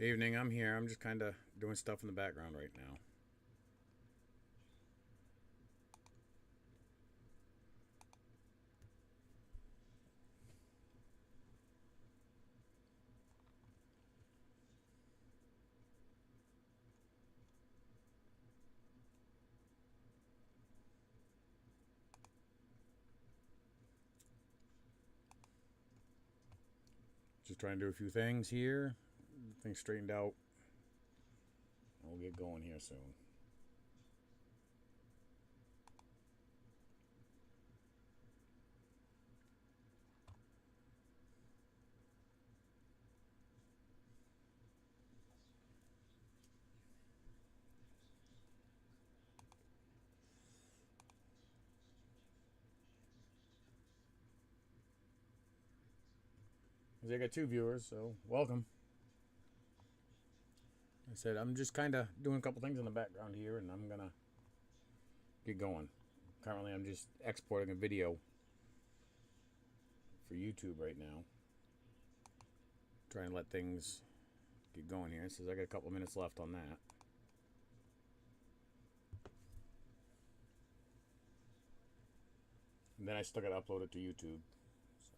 Evening, I'm here. I'm just kind of doing stuff in the background right now. Just trying to do a few things here. Things straightened out. We'll get going here soon. I got two viewers, so welcome. I said I'm just kind of doing a couple things in the background here, and I'm gonna get going. Currently, I'm just exporting a video for YouTube right now. Trying to let things get going here. It says I got a couple minutes left on that. And then I still got to upload it to YouTube. So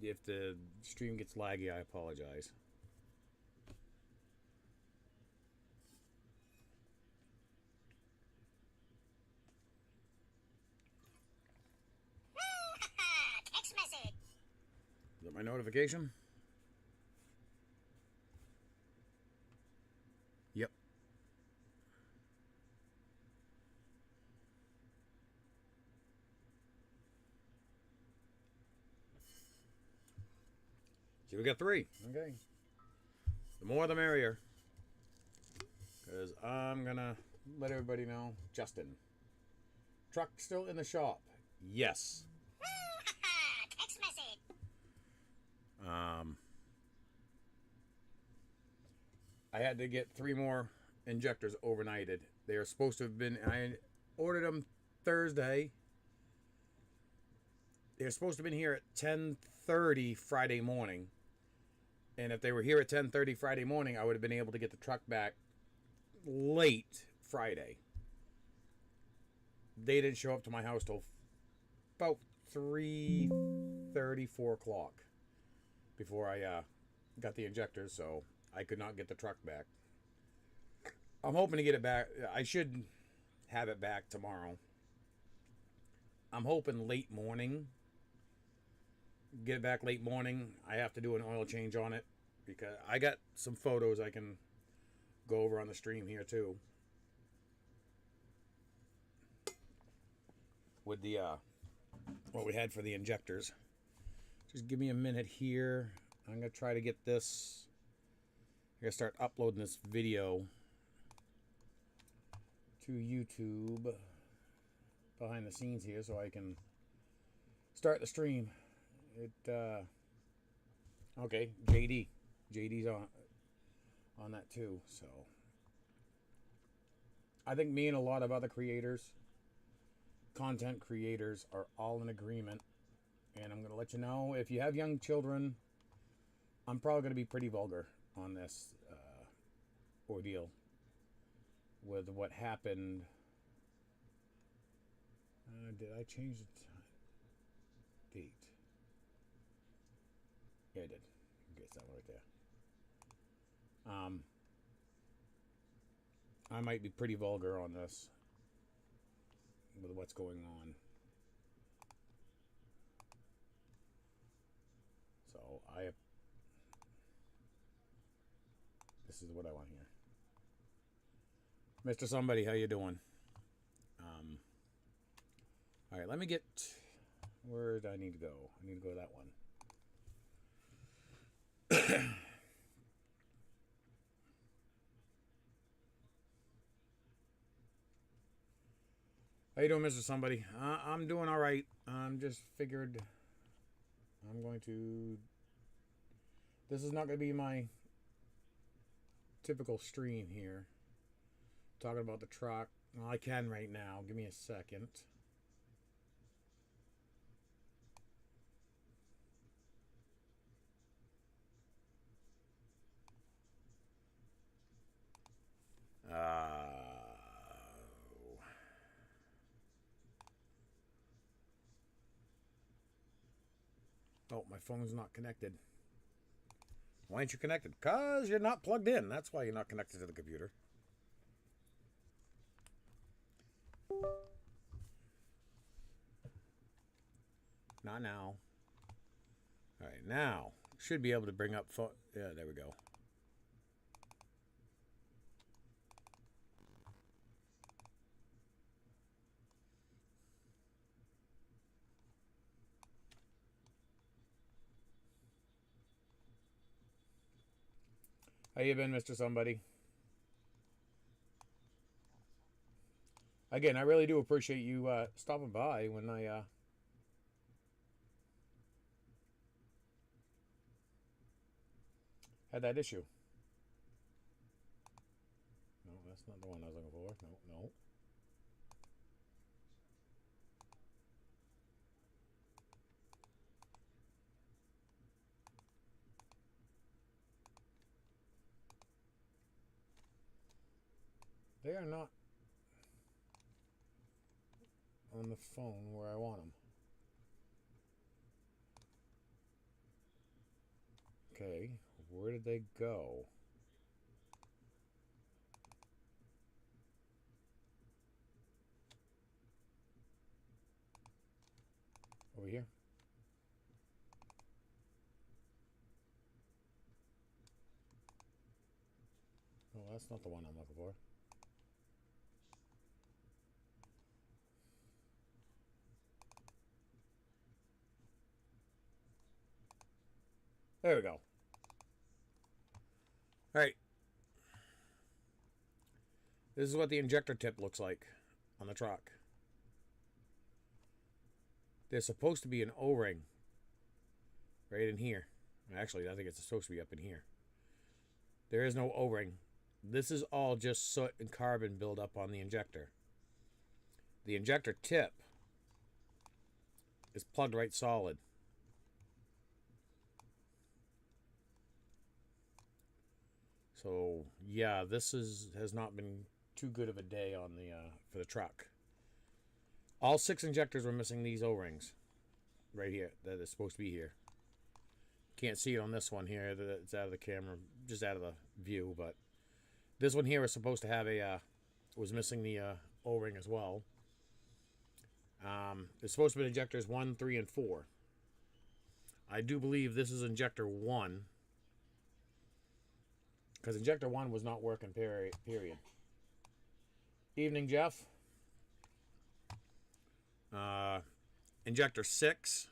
if the stream gets laggy, I apologize. Text message. Is that my notification? Yep. See, we got three. Okay. The more the merrier. Because I'm going to let everybody know. Justin. Truck still in the shop? Yes. Text message. I had to get three more injectors overnighted. They are supposed to have been... I ordered them Thursday. They're supposed to have been here at 10:30 Friday morning. And if they were here at 10:30 Friday morning, I would have been able to get the truck back late Friday. They didn't show up to my house till about 3:30, 4 o'clock before I got the injectors, so I could not get the truck back. I'm hoping to get it back. I should have it back tomorrow. I'm hoping late morning. Get it back late morning. I have to do an oil change on it because I got some photos I can go over on the stream here too. With the what we had for the injectors. Just give me a minute here. I'm gonna try to get this. I'm gonna start uploading this video to YouTube behind the scenes here so I can start the stream. Okay, JD's on that too. So I think me and a lot of other creators, content creators, are all in agreement. And I'm going to let you know, if you have young children, I'm probably going to be pretty vulgar on this ordeal with what happened. Did I change the date? Yeah, I did. Okay, it's that one right there. I might be pretty vulgar on this with what's going on. So this is what I want here. Mr. Somebody, how you doing? All right, let me get... Where do I need to go? I need to go to that one. How you doing, Mr. Somebody? I'm doing all right. I'm just figured I'm going to... This is not going to be my typical stream here. Talking about the truck. Well, I can right now. Give me a second. Oh, my phone's not connected. Why aren't you connected? Because you're not plugged in. That's why you're not connected to the computer. Not now. All right, now should be able to bring up phone. Yeah, there we go. How you been, Mr. Somebody? Again, I really do appreciate you stopping by when I had that issue. No, that's not the one I was looking for. No, no. They are not on the phone where I want them. Okay, where did they go? Over here? No, that's not the one I'm looking for. There we go. All right. This is what the injector tip looks like on the truck. There's supposed to be an O-ring right in here. Actually, I think it's supposed to be up in here. There is no O-ring. This is all just soot and carbon buildup on the injector. The injector tip is plugged right solid. So yeah, this has not been too good of a day on the for the truck. All 6 injectors were missing these O-rings right here that is supposed to be here. Can't see it on this one here. It's out of the camera, just out of the view. But this one here was supposed to have was missing the O-ring as well. It's supposed to be injectors 1, 3, and 4. I do believe this is injector 1. Because injector 1 was not working, period. Evening, Jeff. Injector 6.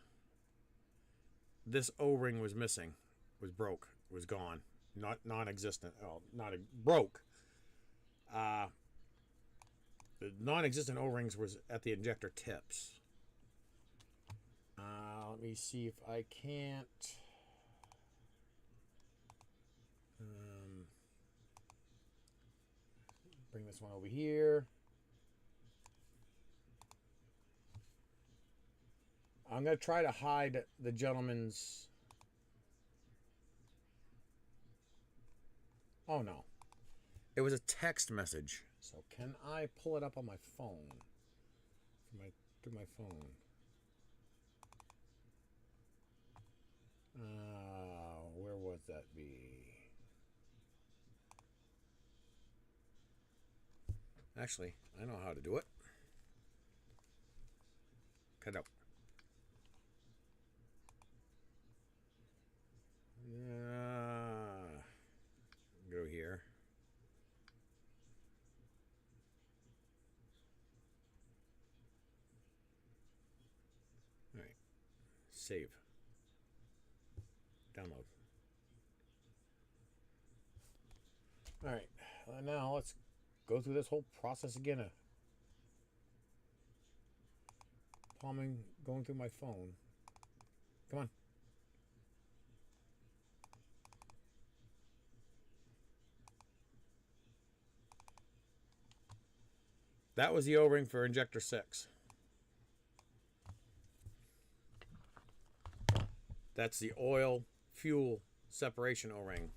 This O-ring was missing. Was broke. Was gone. Not non-existent. Oh, broke. The non-existent O-rings was at the injector tips. Let me see if I can't... bring this one over here. I'm going to try to hide the gentleman's... Oh, no. It was a text message. So can I pull it up on my phone? Through my phone. Where would that be? Actually, I know how to do it. Cut out. Go here. All right. Save. Download. All right. Now let's go through this whole process again. Palming, going through my phone. Come on. That was the O-ring for injector 6. That's the oil fuel separation O-ring.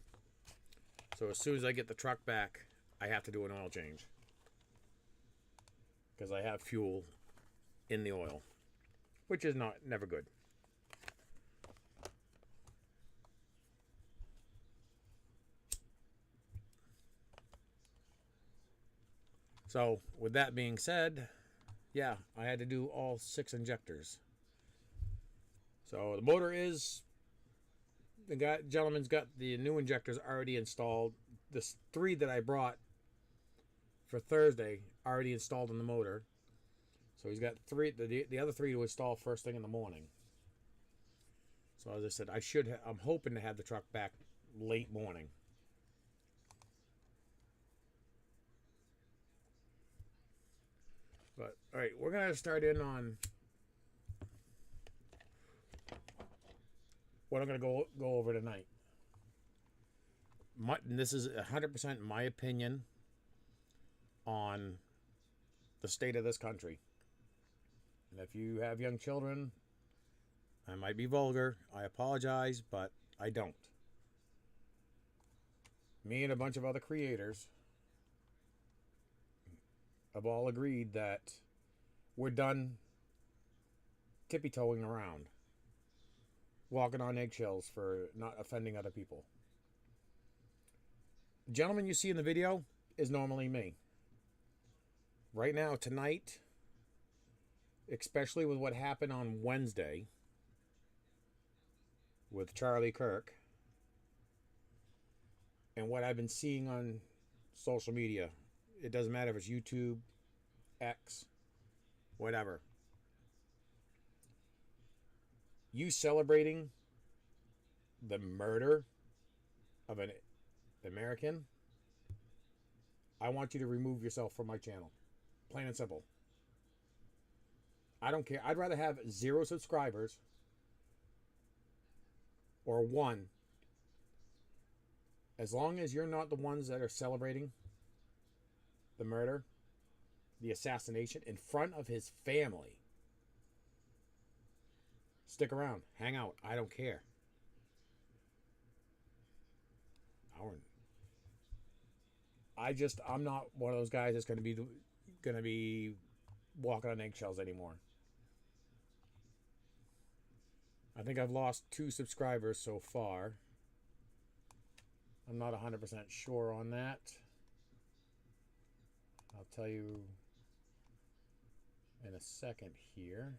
So as soon as I get the truck back, I have to do an oil change. Because I have fuel in the oil. Which is never good. So, with that being said, yeah, I had to do all 6 injectors. So, the motor is. Gentleman's got the new injectors already installed. The 3 that I brought for Thursday already installed in the motor. So he's got 3, the other 3 to install first thing in the morning. So as I said, I'm hoping to have the truck back late morning. But all right, we're gonna start in on what I'm gonna go over tonight. This is 100% my opinion on the state of this country. And if you have young children, I might be vulgar. I apologize, but I don't. Me and a bunch of other creators have all agreed that we're done tippy-toeing around, walking on eggshells for not offending other people. The gentleman you see in the video is normally me. Right now, tonight, especially with what happened on Wednesday with Charlie Kirk and what I've been seeing on social media, it doesn't matter if it's YouTube, X, whatever. You celebrating the murder of an American, I want you to remove yourself from my channel. Plain and simple. I don't care. I'd rather have 0 subscribers or 1, as long as you're not the ones that are celebrating the murder, the assassination in front of his family. Stick around. Hang out. I don't care. I'm not one of those guys that's going to be walking on eggshells anymore. I think I've lost 2 subscribers so far. I'm not 100% sure on that. I'll tell you in a second here.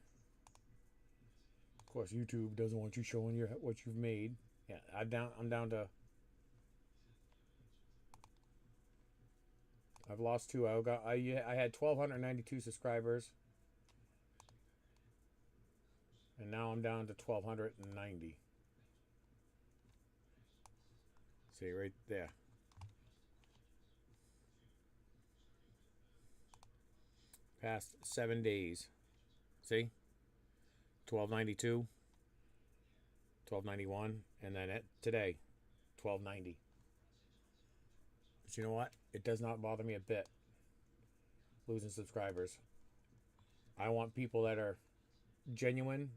Of course, YouTube doesn't want you showing what you've made. Yeah, I'm down to. I've lost 2. I had 1,292 subscribers, and now I'm down to 1,290. See right there. Past 7 days. See? 1,292, 1,291, and then today, 1,290. But you know what? It does not bother me a bit losing subscribers. I want people that are genuine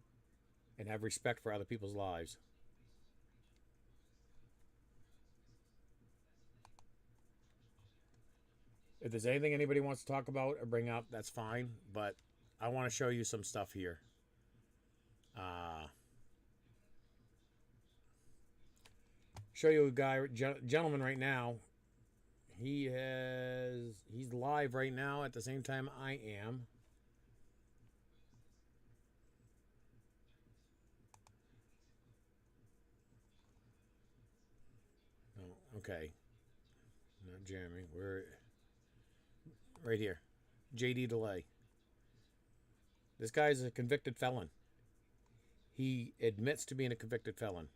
and have respect for other people's lives. If there's anything anybody wants to talk about or bring up, that's fine. But I want to show you some stuff here. Show you a gentleman right now. He's live right now at the same time I am. Oh, okay. Not Jeremy. We're right here. JD Delay. This guy's a convicted felon. He admits to being a convicted felon.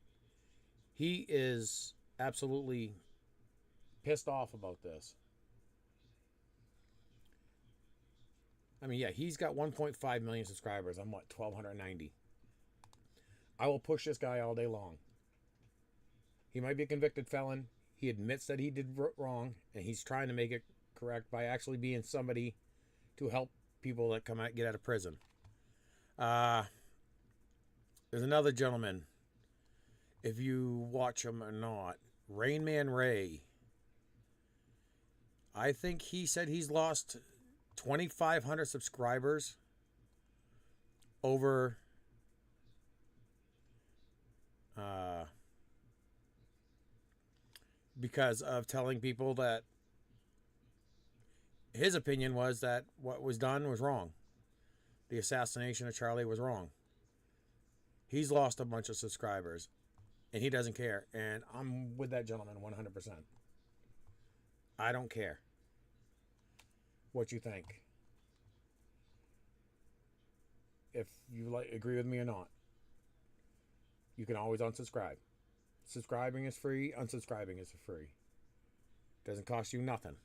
He is absolutely pissed off about this. I mean, yeah, he's got 1.5 million subscribers. I'm what, 1,290. I will push this guy all day long. He might be a convicted felon. He admits that he did wrong, and he's trying to make it correct by actually being somebody to help people that get out of prison. There's another gentleman. If you watch him or not, Rain Man Ray. I think he said he's lost 2,500 subscribers over because of telling people that his opinion was that what was done was wrong. The assassination of Charlie was wrong. He's lost a bunch of subscribers, and he doesn't care. And I'm with that gentleman 100%. I don't care what you think. If you agree with me or not, you can always unsubscribe. Subscribing is free. Unsubscribing is free. Doesn't cost you nothing.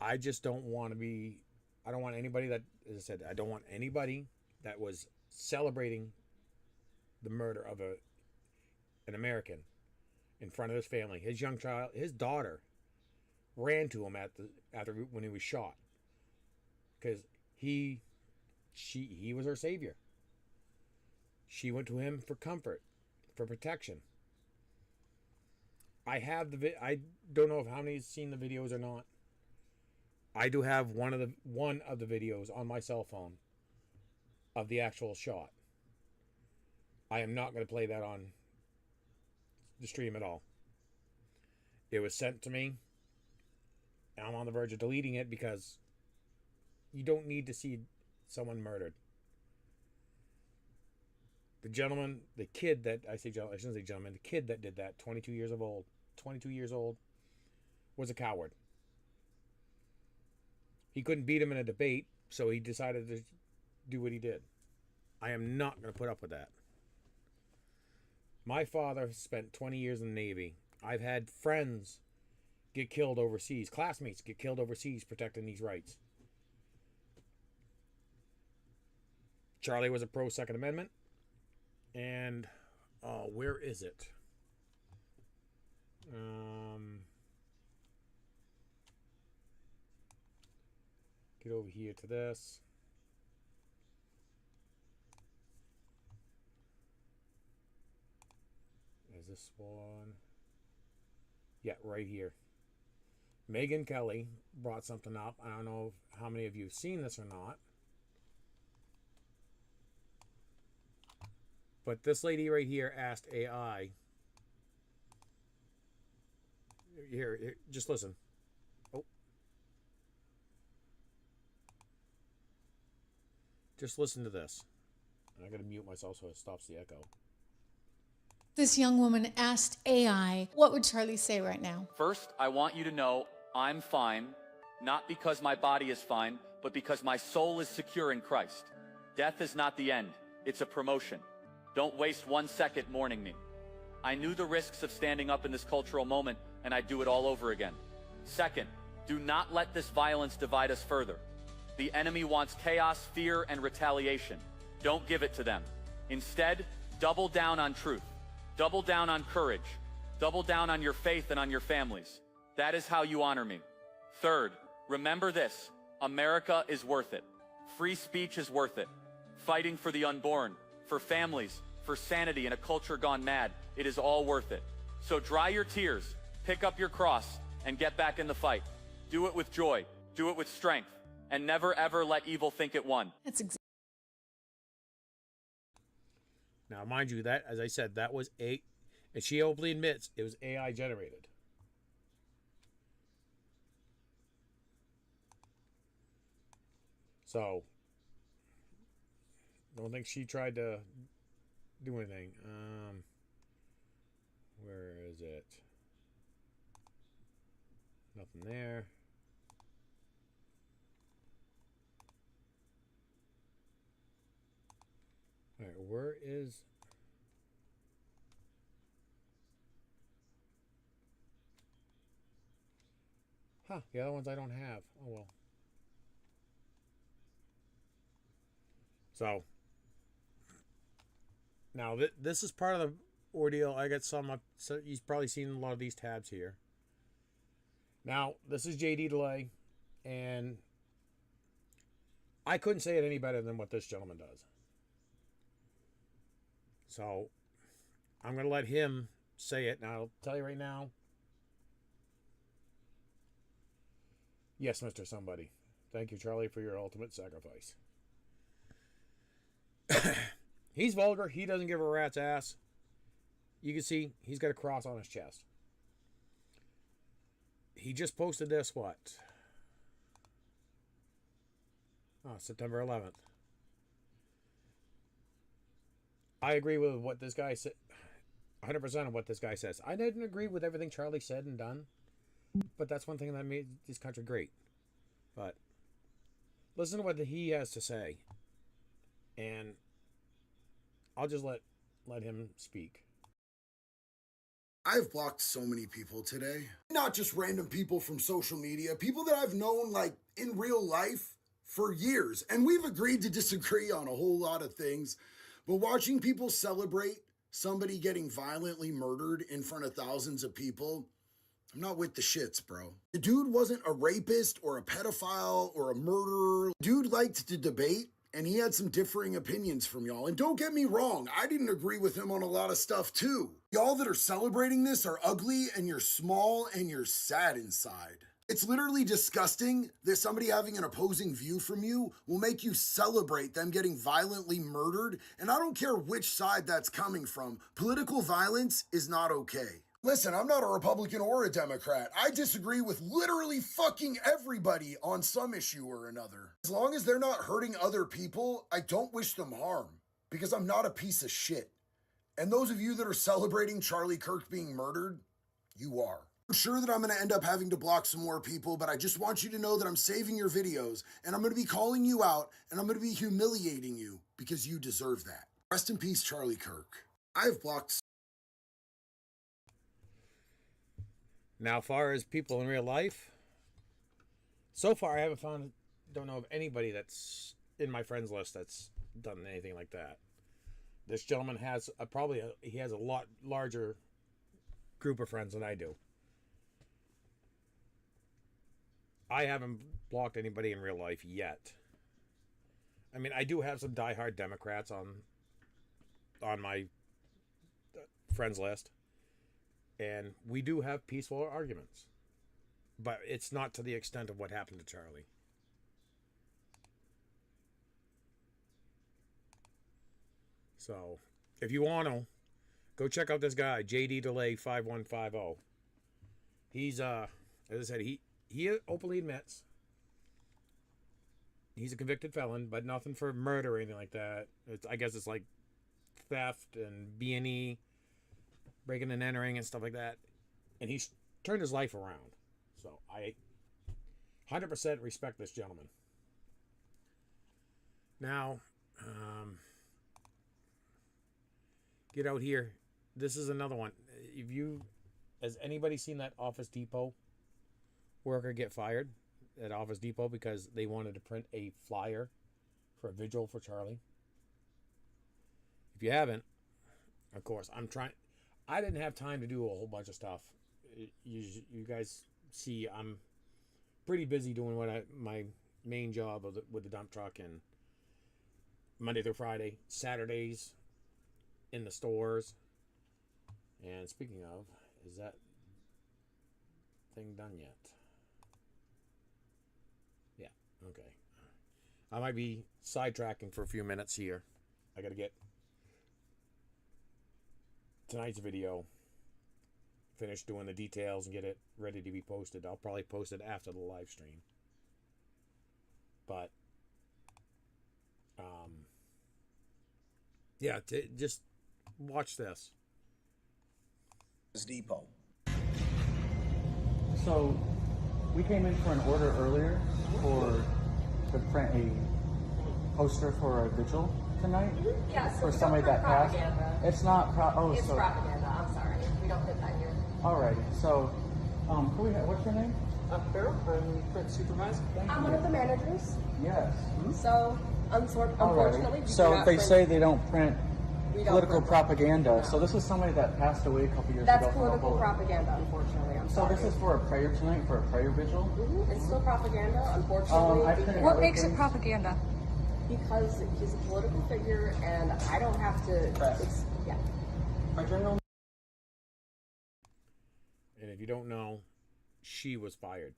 I just don't want to be. I don't want anybody that, as I said, I don't want anybody that was celebrating the murder of an American in front of his family. His young child, his daughter, ran to him after when he was shot because he was her savior. She went to him for comfort, for protection. I don't know if how many's seen the videos or not. I do have one of the videos on my cell phone of the actual shot. I am not going to play that on the stream at all. It was sent to me, and I'm on the verge of deleting it because you don't need to see someone murdered. The gentleman, the kid that I shouldn't say gentleman, the kid that did that, 22 years old, was a coward. He couldn't beat him in a debate, so he decided to do what he did. I am not going to put up with that. My father spent 20 years in the Navy. I've had friends get killed overseas, classmates get killed overseas protecting these rights. Charlie was a pro Second Amendment. And where is it? Get over here to this. Is this one? Yeah, right here. Megyn Kelly brought something up. I don't know how many of you have seen this or not. But this lady right here asked AI. Here, just listen. Oh. Just listen to this. I'm going to mute myself so it stops the echo. This young woman asked AI, what would Charlie say right now? First, I want you to know I'm fine, not because my body is fine, but because my soul is secure in Christ. Death is not the end, it's a promotion. Don't waste 1 second mourning me. I knew the risks of standing up in this cultural moment, and I'd do it all over again. Second, do not let this violence divide us further. The enemy wants chaos, fear, and retaliation. Don't give it to them. Instead, double down on truth. Double down on courage. Double down on your faith and on your families. That is how you honor me. Third, remember this. America is worth it. Free speech is worth it. Fighting for the unborn, for families, for sanity in a culture gone mad, it is all worth it. So dry your tears, pick up your cross, and get back in the fight. Do it with joy, do it with strength, and never ever let evil think it won. That's exactly. Now, mind you, that, as I said, that was and she openly admits it was AI generated. So, don't think she tried to do anything. Where is it? Nothing there. All right, where is... Huh, the other ones I don't have. Oh, well. So, now this is part of the ordeal. I got some up. So you've probably seen a lot of these tabs here. Now, this is JD Delay, and I couldn't say it any better than what this gentleman does. So, I'm going to let him say it. Now, I'll tell you right now. Yes, Mr. Somebody. Thank you, Charlie, for your ultimate sacrifice. He's vulgar. He doesn't give a rat's ass. You can see he's got a cross on his chest. he just posted this, what? Oh, September 11th. I agree with what this guy said. 100% of what this guy says. I didn't agree with everything Charlie said and done, but that's one thing that made this country great. But listen to what he has to say, and I'll just let him speak. I've blocked so many people today. Not just random people from social media, people that I've known like in real life for years. And we've agreed to disagree on a whole lot of things. But watching people celebrate somebody getting violently murdered in front of thousands of people, I'm not with the shits, bro. The dude wasn't a rapist or a pedophile or a murderer. Dude liked to debate, and he had some differing opinions from y'all. And don't get me wrong, I didn't agree with him on a lot of stuff too. Y'all that are celebrating this are ugly, and you're small, and you're sad inside. It's literally disgusting that somebody having an opposing view from you will make you celebrate them getting violently murdered. And I don't care which side that's coming from. Political violence is not okay. Listen, I'm not a Republican or a Democrat. I disagree with literally fucking everybody on some issue or another. As long as they're not hurting other people, I don't wish them harm, because I'm not a piece of shit. And those of you that are celebrating Charlie Kirk being murdered, you are. I'm sure that I'm going to end up having to block some more people, but I just want you to know that I'm saving your videos, and I'm going to be calling you out, and I'm going to be humiliating you, because you deserve that. Rest in peace, Charlie Kirk. I've blocked. Now, as far as people in real life, so far I don't know of anybody that's in my friends list that's done anything like that. This gentleman has he has a lot larger group of friends than I do. I haven't blocked anybody in real life yet. I mean, I do have some diehard Democrats on my friends list. And we do have peaceful arguments. But it's not to the extent of what happened to Charlie. So, if you want to, go check out this guy, JD Delay 5150. He's, as I said, he openly admits he's a convicted felon, but nothing for murder or anything like that. I guess it's like theft and B&E, breaking and entering and stuff like that. And he's turned his life around. So I 100% respect this gentleman. Now, get out here. This is another one. Has anybody seen that Office Depot worker get fired at Office Depot because they wanted to print a flyer for a vigil for Charlie? If you haven't, of course, I didn't have time to do a whole bunch of stuff. You guys see, I'm pretty busy doing my main job with the dump truck, and Monday through Friday, Saturdays in the stores. And speaking of, is that thing done yet? Yeah, okay. I might be sidetracking for a few minutes here. I gotta get tonight's video finished doing the details and get it ready to be posted. I'll probably post it after the live stream. But yeah, just watch this. Depot. So we came in for an order earlier to print a poster for a vigil tonight. Yes, for somebody that passed. It's not it's propaganda. I'm sorry, we don't put that here. Alrighty. So, what's your name? I'm Carol. I'm print supervisor. I'm one of the managers. Yes. So, unfortunately, so they say they don't print we don't political print propaganda. No. So this is somebody that passed away a couple years That's ago. That's political propaganda, unfortunately. I'm so sorry. this is for a prayer tonight, for a prayer vigil? Mm-hmm. It's still propaganda, unfortunately. What makes it propaganda? Because he's a political figure, and I don't have to. Yeah. My general. And if you don't know, she was fired.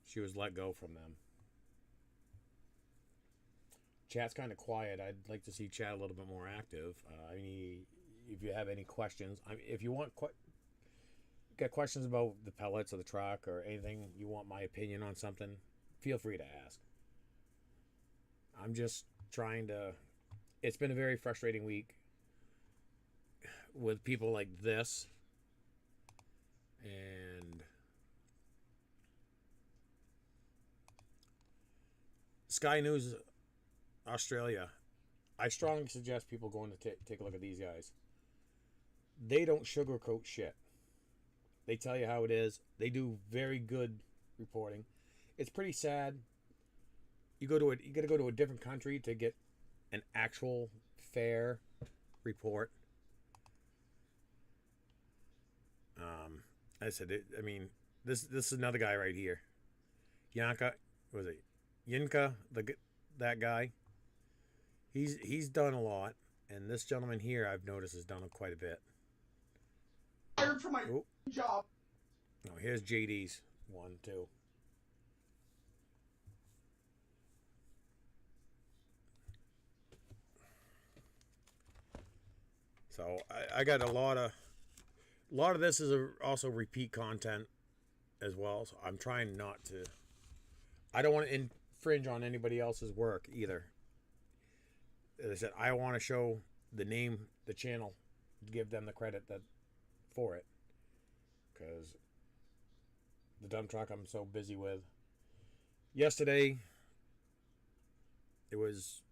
She was let go from them. Chat's kind of quiet. I'd like to see Chat a little bit more active. I mean, if you have any questions, if you want got questions about the pellets or the truck or anything, you want my opinion on something, feel free to ask. I'm just trying to. It's been a very frustrating week with people like this, and Sky News Australia. I strongly suggest people going to take a look at these guys. They don't sugarcoat shit. They tell you how it is. They do very good reporting. It's pretty sad. You got to go to a different country to get an actual fair report. I said it. I mean, this is another guy right here. Yinka, was it Yinka? That guy. He's done a lot, and this gentleman here I've noticed has done quite a bit. Hired for my job. Oh, here's JD's one too. So I got a lot of this is also repeat content as well. So I'm trying not to. I don't want to infringe on anybody else's work either. As I said, I want to show the name, the channel, give them the credit for it, because the dump truck I'm so busy with. Yesterday, it was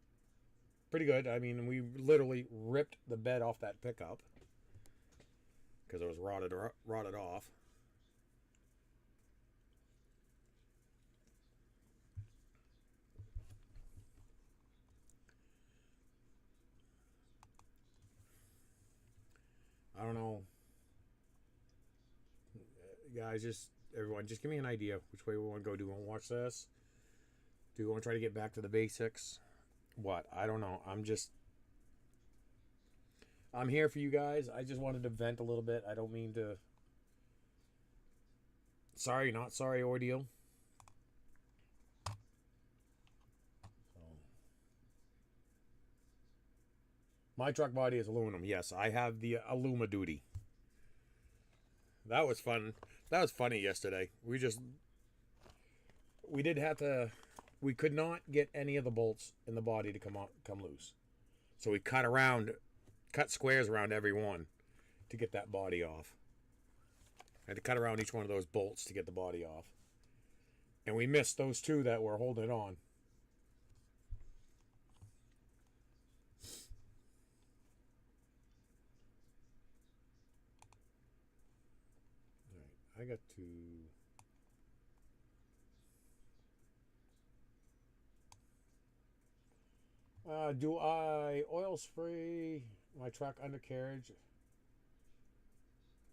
pretty good. I mean, we literally ripped the bed off that pickup because it was rotted off. I don't know. Guys, everyone, just give me an idea which way we want to go. Do we want to watch this? Do we want to try to get back to the basics? What? I don't know. I'm here for you guys. I just wanted to vent a little bit. I don't mean to. Sorry, not sorry ordeal. My truck body is aluminum. Yes, I have the Aluma duty. That was fun. That was funny yesterday. We could not get any of the bolts in the body to come loose. So we cut squares around every one to get that body off. I had to cut around each one of those bolts to get the body off. And we missed those two that were holding it on. I got to. Do I oil spray my truck undercarriage?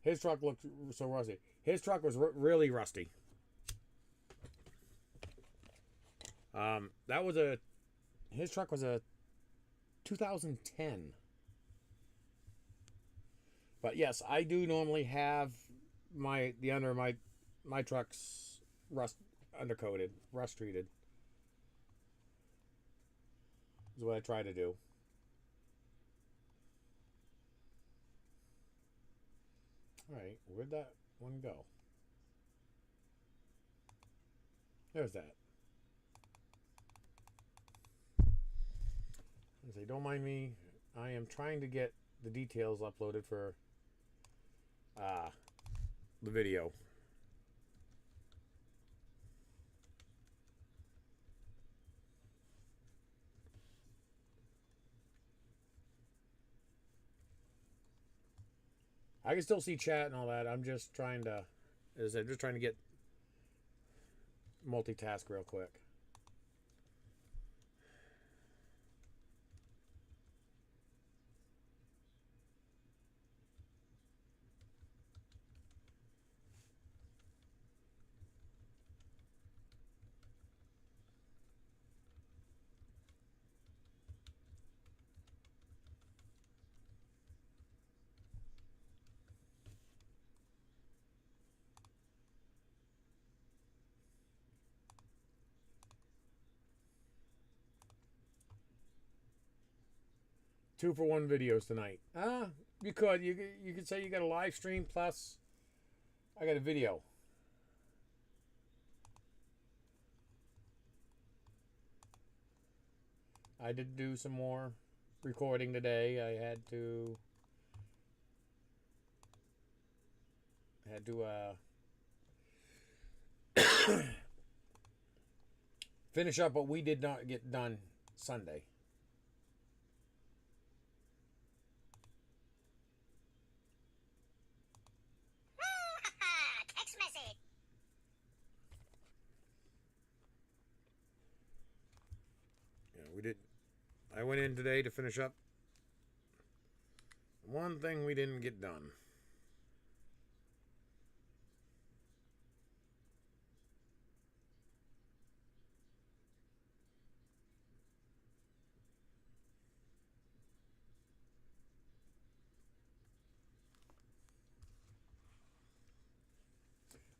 His truck looked so rusty. His truck was really rusty. His truck was a 2010. But yes, I do normally have my truck's rust treated is what I try to do. All right, where'd that one go? There's that. I say, don't mind me. I am trying to get the details uploaded for the video. I can still see chat and all that. I'm just trying to, get multitask real quick. Two for one videos tonight. You could. You could say you got a live stream plus I got a video. I did do some more recording today. I had to finish up what we did not get done Sunday. Text message. Yeah, we did. I went in today to finish up one thing we didn't get done.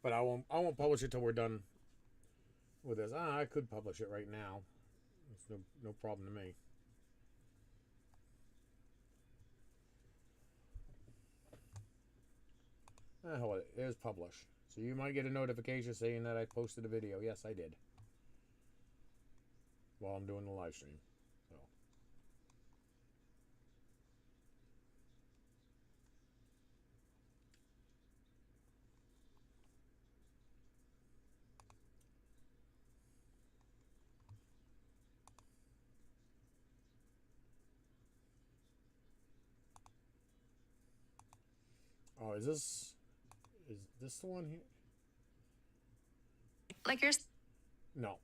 But I won't publish it till we're done with this. I could publish it right now. It's no problem to me. Hold it. There's publish. So you might get a notification saying that I posted a video. Yes, I did. While I'm doing the live stream. So. Oh, is this the one here? Like yours? No.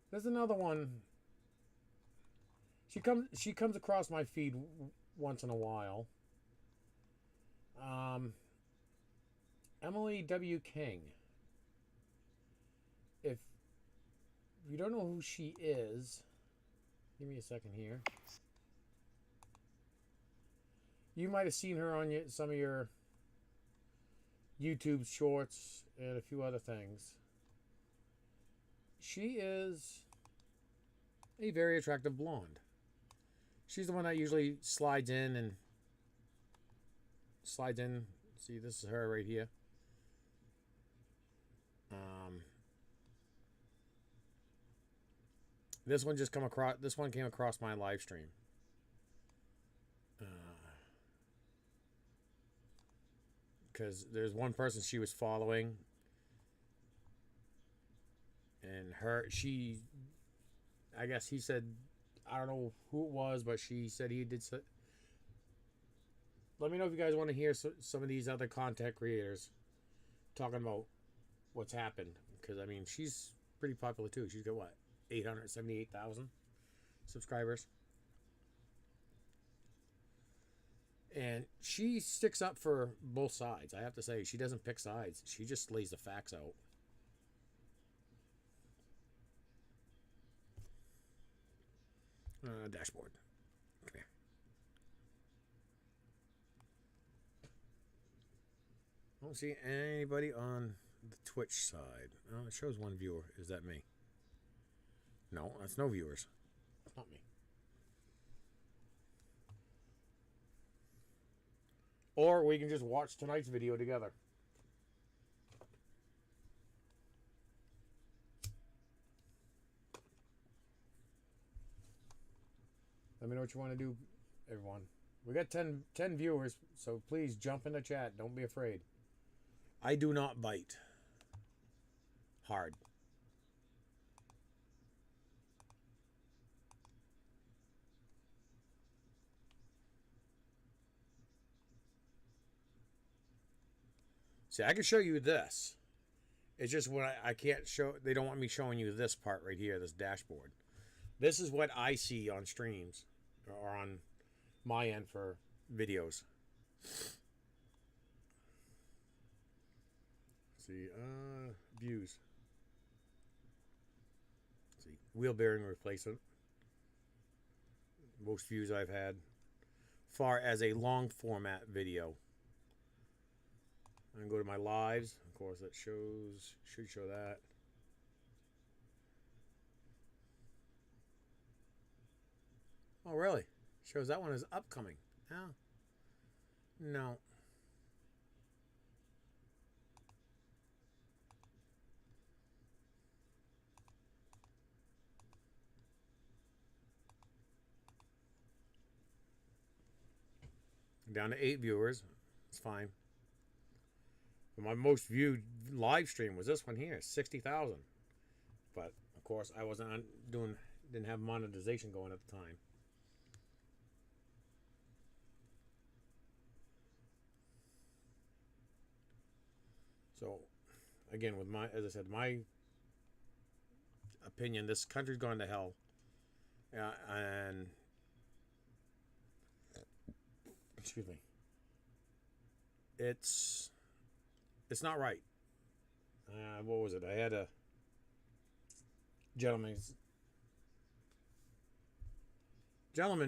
There's another one. She comes across my feed once in a while. Emily W. King. If you don't know who she is, give me a second here. You might have seen her on some of your YouTube shorts and a few other things. She is a very attractive blonde. She's the one that usually slides in. See, this is her right here. This one came across my live stream. Because there's one person she was following, and I guess he said, I don't know who it was, but she said he did. Let me know if you guys want to hear some of these other content creators talking about what's happened, because I mean she's pretty popular too. She's got what, 878,000 subscribers. And she sticks up for both sides. I have to say, she doesn't pick sides. She just lays the facts out. Dashboard. Come here. I don't see anybody on the Twitch side. Oh, it shows one viewer. Is that me? No, that's no viewers. That's not me. Or we can just watch tonight's video together. Let me know what you want to do, everyone. We got 10 viewers, so please jump in the chat. Don't be afraid. I do not bite hard. See, I can show you this. It's just when I can't show, they don't want me showing you this part right here, this dashboard. This is what I see on streams or on my end for videos. See, views. See, wheel bearing replacement. Most views I've had. Far as a long format video. I'm going to go to my lives. Of course, that should show that. Oh, really? Shows that one is upcoming. Oh. No. Down to 8 viewers. It's fine. But my most viewed live stream was this one here, 60,000. But of course, I wasn't didn't have monetization going at the time. So, again, with as I said, my opinion, this country's gone to hell, and excuse me, it's not right. What was it? I had a gentleman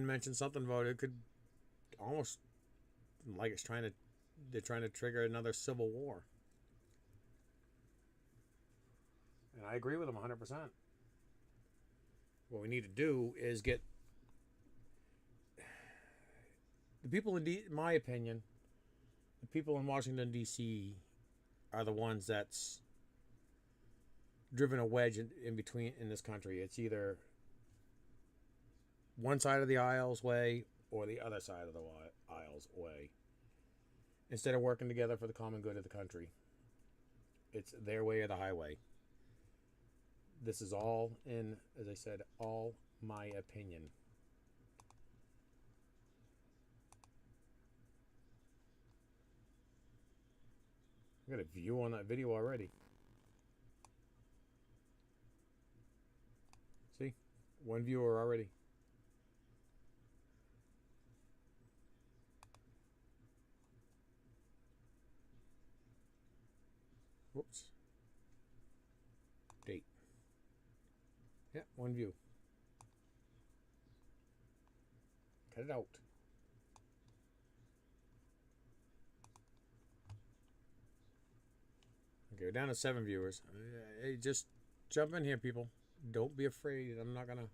mentioned something about it could almost like they're trying to trigger another civil war. And I agree with him 100%. What we need to do is get the people in my opinion, the people in Washington, D.C. are the ones that's driven a wedge in between in this country. It's either one side of the aisle's way or the other side of the aisle's way. Instead of working together for the common good of the country, it's their way or the highway. This is all as I said, all my opinion. I got a view on that video already. See? 1 viewer already. Whoops. Date. Yeah, 1 view. Cut it out. Okay, we're down to 7 viewers. Hey, just jump in here, people. Don't be afraid. I'm not gonna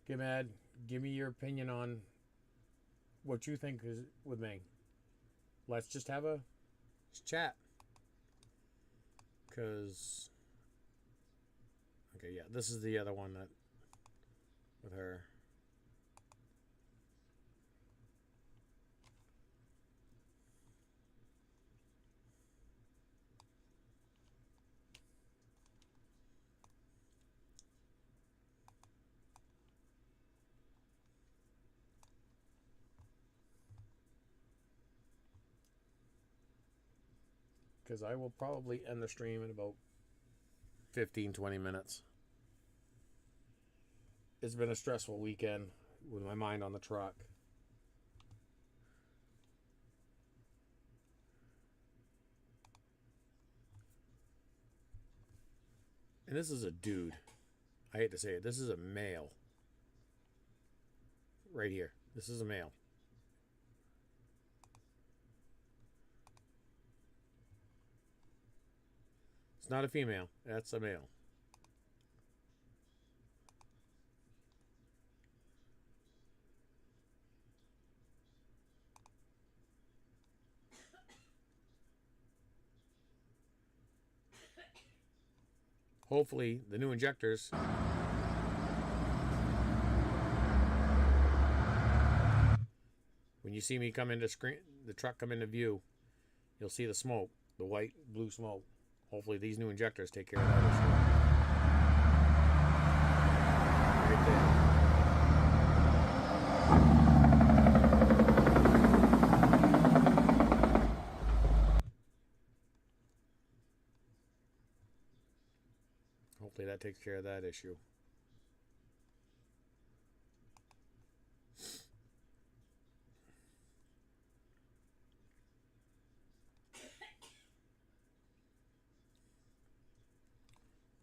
get mad. Give me your opinion on what you think is with me. Let's just have a chat. Cause okay, yeah, this is the other one that with her. Because I will probably end the stream in about 15-20 minutes. It's been a stressful weekend with my mind on the truck. And this is a dude. I hate to say it. This is a male. Right here. This is a male. It's not a female. That's a male. Hopefully, the new injectors when you see me come into the truck come into view, you'll see the smoke, the white, blue smoke. Hopefully these new injectors take care of that issue. Right there. Hopefully that takes care of that issue.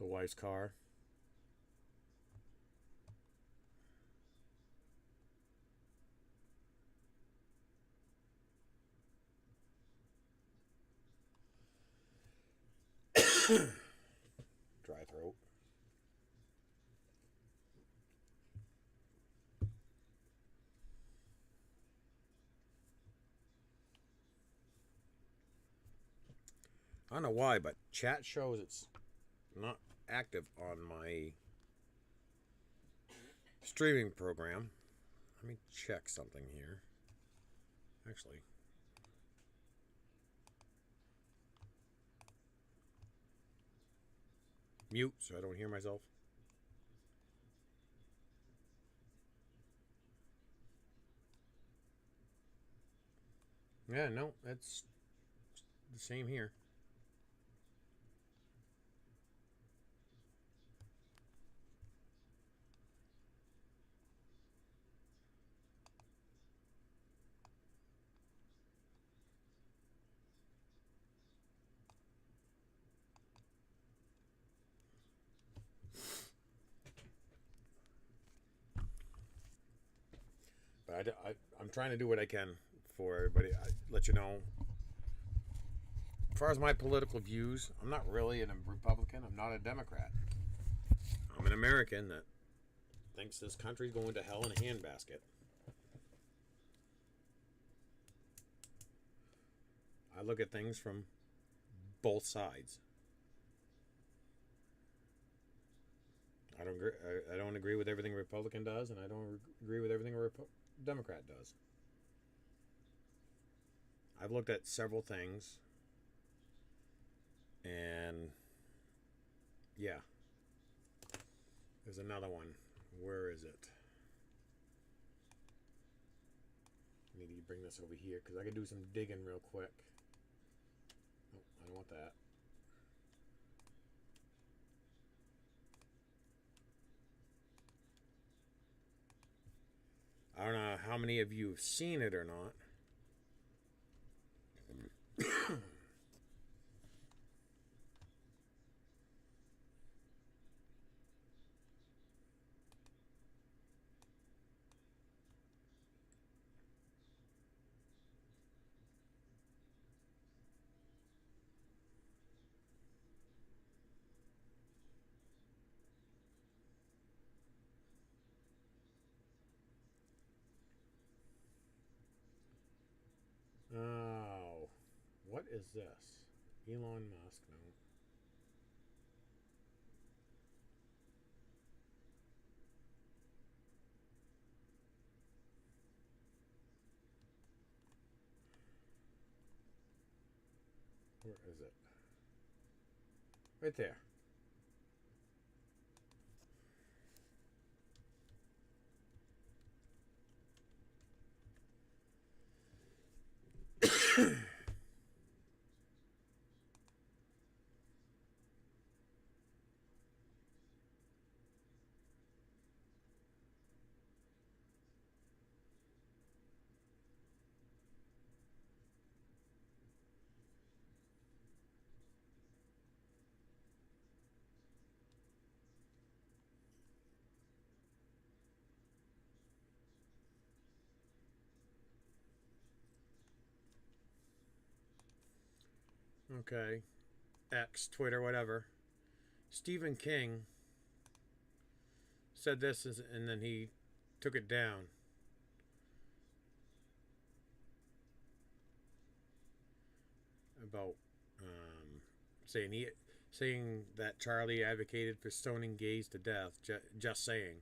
The wife's car. Dry throat. I don't know why, but chat shows it's not active on my streaming program. Let me check something here. Actually, mute so I don't hear myself. Yeah, no, that's the same here. But I'm trying to do what I can for everybody. I let you know. As far as my political views, I'm not really a Republican. I'm not a Democrat. I'm an American that thinks this country's going to hell in a handbasket. I look at things from both sides. I don't agree with everything a Republican does, and I don't agree with everything a Democrat does. I've looked at several things, and yeah, there's another one. Where is it? I need to bring this over here because I can do some digging real quick. Oh, I don't want that. I don't know how many of you have seen it or not. Oh, what is this? Elon Musk, no. Where is it? Right there. Okay. X, Twitter, whatever. Stephen King said this, and then he took it down. About saying that Charlie advocated for stoning gays to death. Just saying.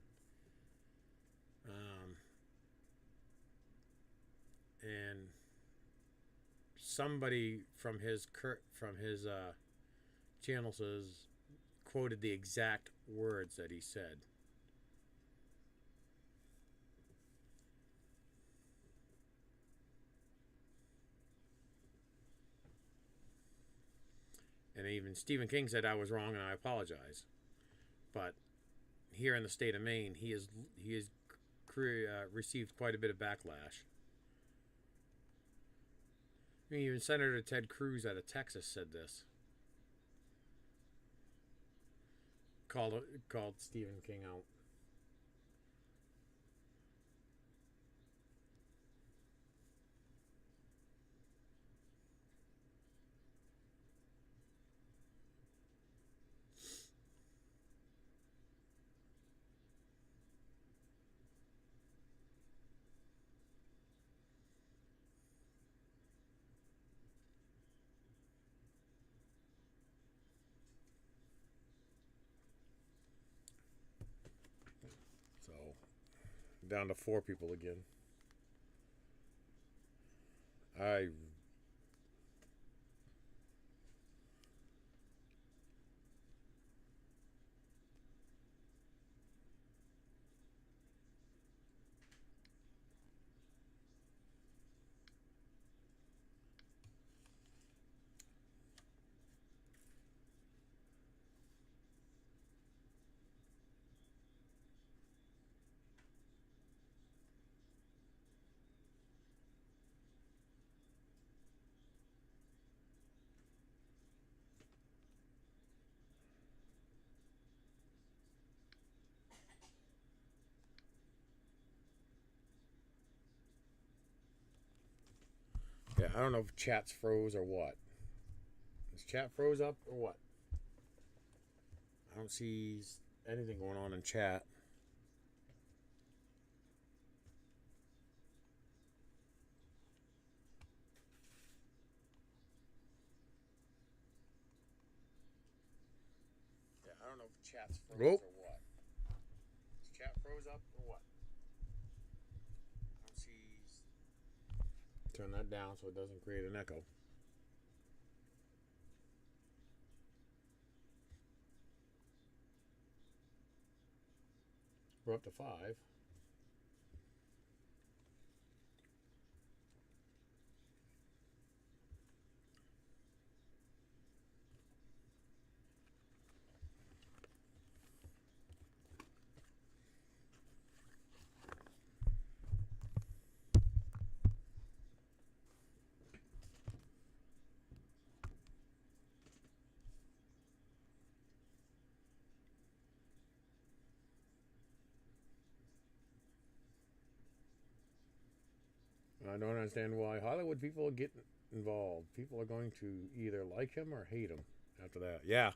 And somebody from his channel says quoted the exact words that he said. And even Stephen King said I was wrong and I apologize. But here in the state of Maine, he has received quite a bit of backlash. I mean, even Senator Ted Cruz out of Texas said this. Called Stephen King out. down to 4 people again. I Yeah, I don't know if chat's froze or what. Is chat froze up or what? I don't see anything going on in chat. Yeah, I don't know if chat's froze or what. Is chat froze up or what? I don't see. Turn that down so it doesn't create an echo. We're up to 5. I don't understand why Hollywood people get involved. People are going to either like him or hate him after that. Yeah.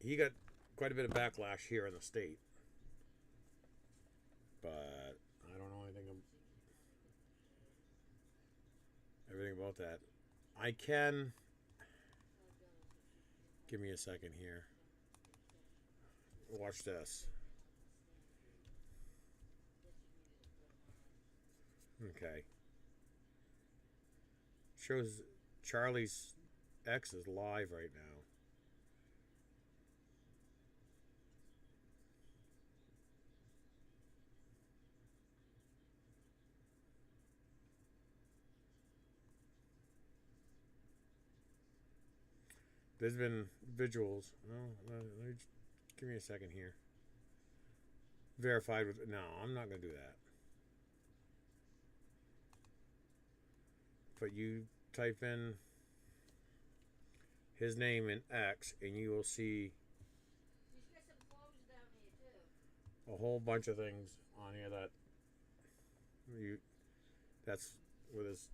He got quite a bit of backlash here in the state. But I don't know everything about that. I can... Give me a second here. Watch this. Okay. Shows Charlie's ex is live right now. There's been visuals. Give me a second here. Verified with... No, I'm not going to do that. But you type in his name in X and you will see a whole bunch of things on here that's with his...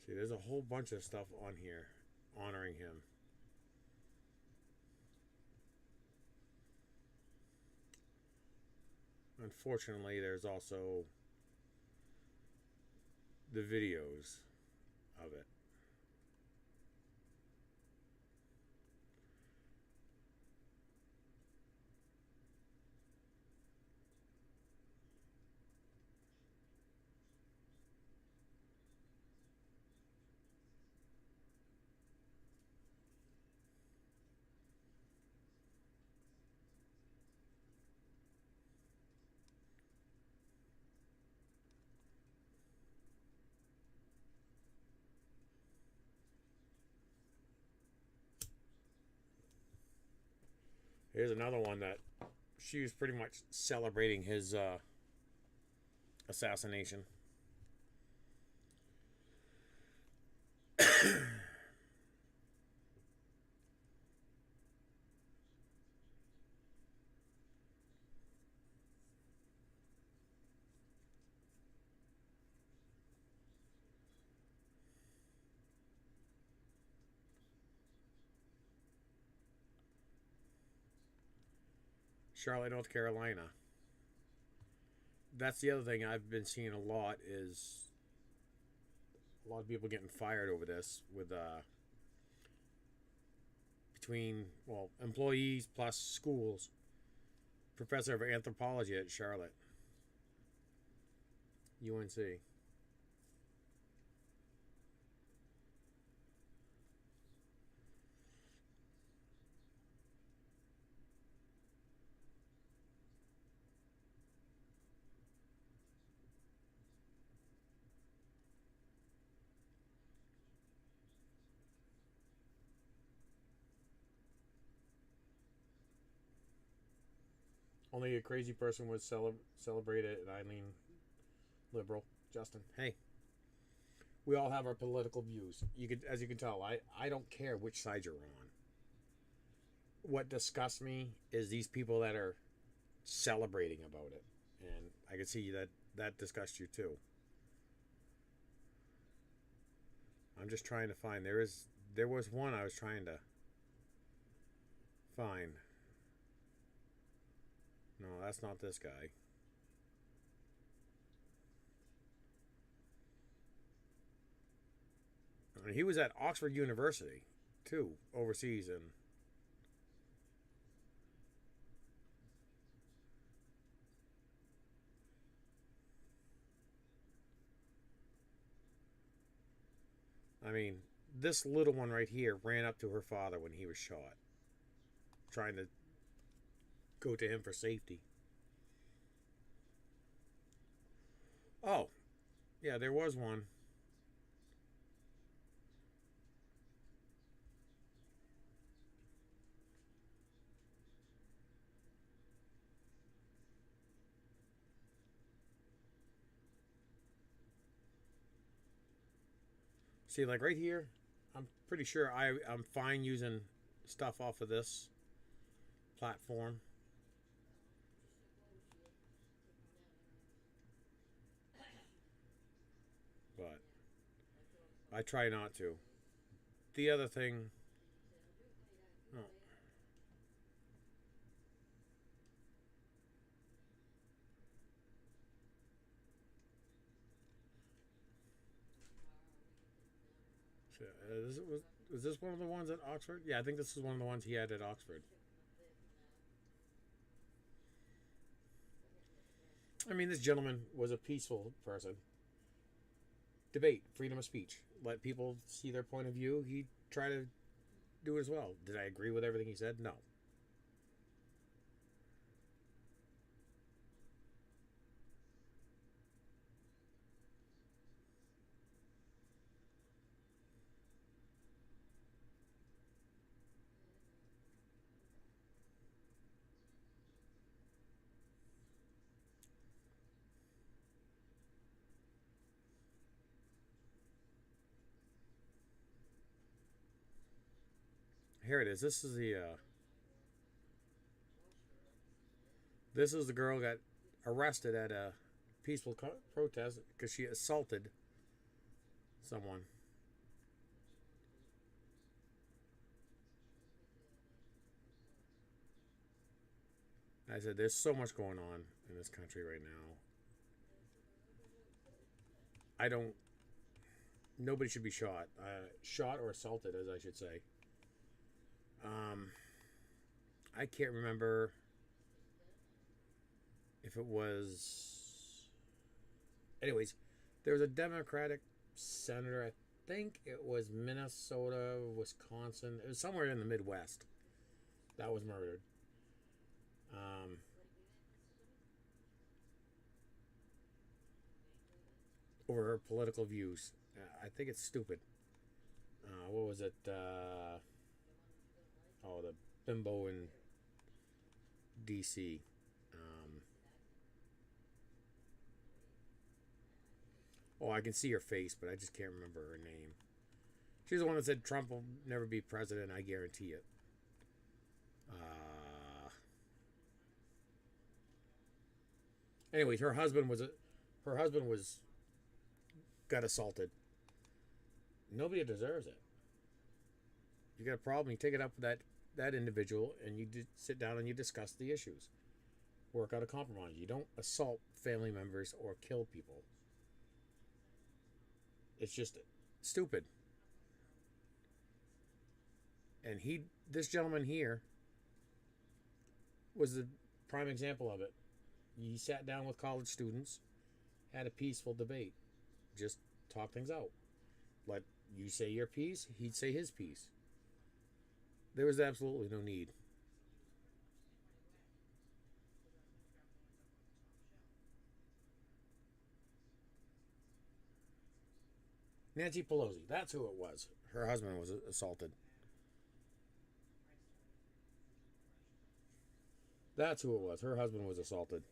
See, there's a whole bunch of stuff on here honoring him. Unfortunately, there's also the videos of it. Here's another one that she was pretty much celebrating his assassination. Charlotte, North Carolina. that's the other thing I've been seeing a lot is a lot of people getting fired over this with between employees plus schools. Professor of anthropology at Charlotte, UNC. Only a crazy person would celebrate it, and Eileen, liberal. Justin, hey, we all have our political views. As you can tell, I don't care which side you're on. What disgusts me is these people that are celebrating about it, and I can see that disgusts you too. I'm just trying to find. There was one I was trying to find. No, that's not this guy. I mean, he was at Oxford University, too, overseas, and I mean, this little one right here ran up to her father when he was shot, trying to go to him for safety. Oh, yeah, there was one. See, like right here, I'm pretty sure I'm fine using stuff off of this platform. But I try not to. The other thing... Oh. Was this one of the ones at Oxford? Yeah, I think this is one of the ones he had at Oxford. I mean, this gentleman was a peaceful person. Debate, freedom of speech. Let people see their point of view. He tried to do it as well. Did I agree with everything he said? No. Here it is. This is the girl got arrested at a peaceful protest because she assaulted someone. I said, there's so much going on in this country right now. Nobody should be shot. Shot or assaulted, as I should say. I can't remember if it was... Anyways, there was a Democratic senator, I think it was Minnesota, Wisconsin. It was somewhere in the Midwest that was murdered. Over her political views. I think it's stupid. What was it? The bimbo in DC. I can see her face, but I just can't remember her name. She's the one that said Trump will never be president. I guarantee it. Anyways, her husband got assaulted. Nobody deserves it. You got a problem, you take it up with that individual, and you sit down and you discuss the issues. work out a compromise. You don't assault family members or kill people. It's just stupid. And this gentleman here was the prime example of it. He sat down with college students, had a peaceful debate, just talk things out. Let you say your piece, he'd say his piece. There was absolutely no need. Nancy Pelosi, that's who it was. Her husband was assaulted. That's who it was. Her husband was assaulted.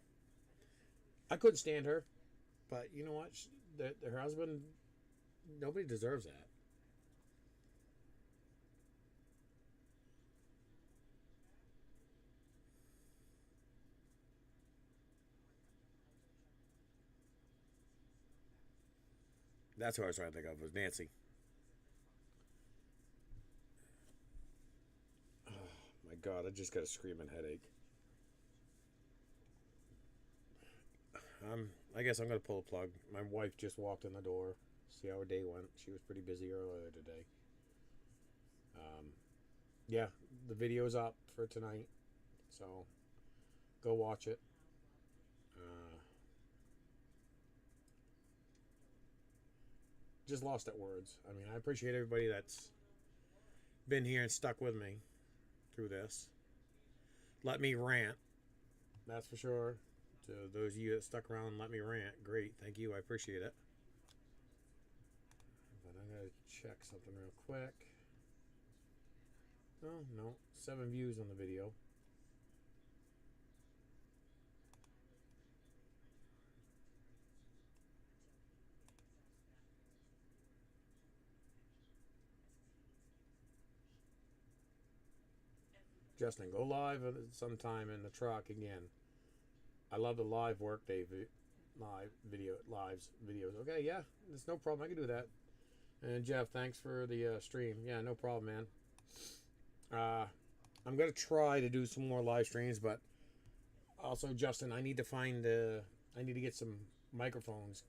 I couldn't stand her, but you know what? Her husband, nobody deserves that. That's who I was trying to think of, was Nancy. Oh, my God, I just got a screaming headache. I guess I'm going to pull a plug. My wife just walked in the door. See how her day went. She was pretty busy earlier today. Yeah, the video's up for tonight. So, go watch it. Just lost at words. I mean, I appreciate everybody that's been here and stuck with me through this. Let me rant. That's for sure. To those of you that stuck around and let me rant, great. Thank you. I appreciate it. But I'm going to check something real quick. Oh, no. 7 views on the video. Justin, go live sometime in the truck again. I love the live workday videos. Okay, yeah, there's no problem. I can do that. And Jeff, thanks for the stream. Yeah, no problem, man. I'm gonna try to do some more live streams, but also, Justin, I need to get some microphones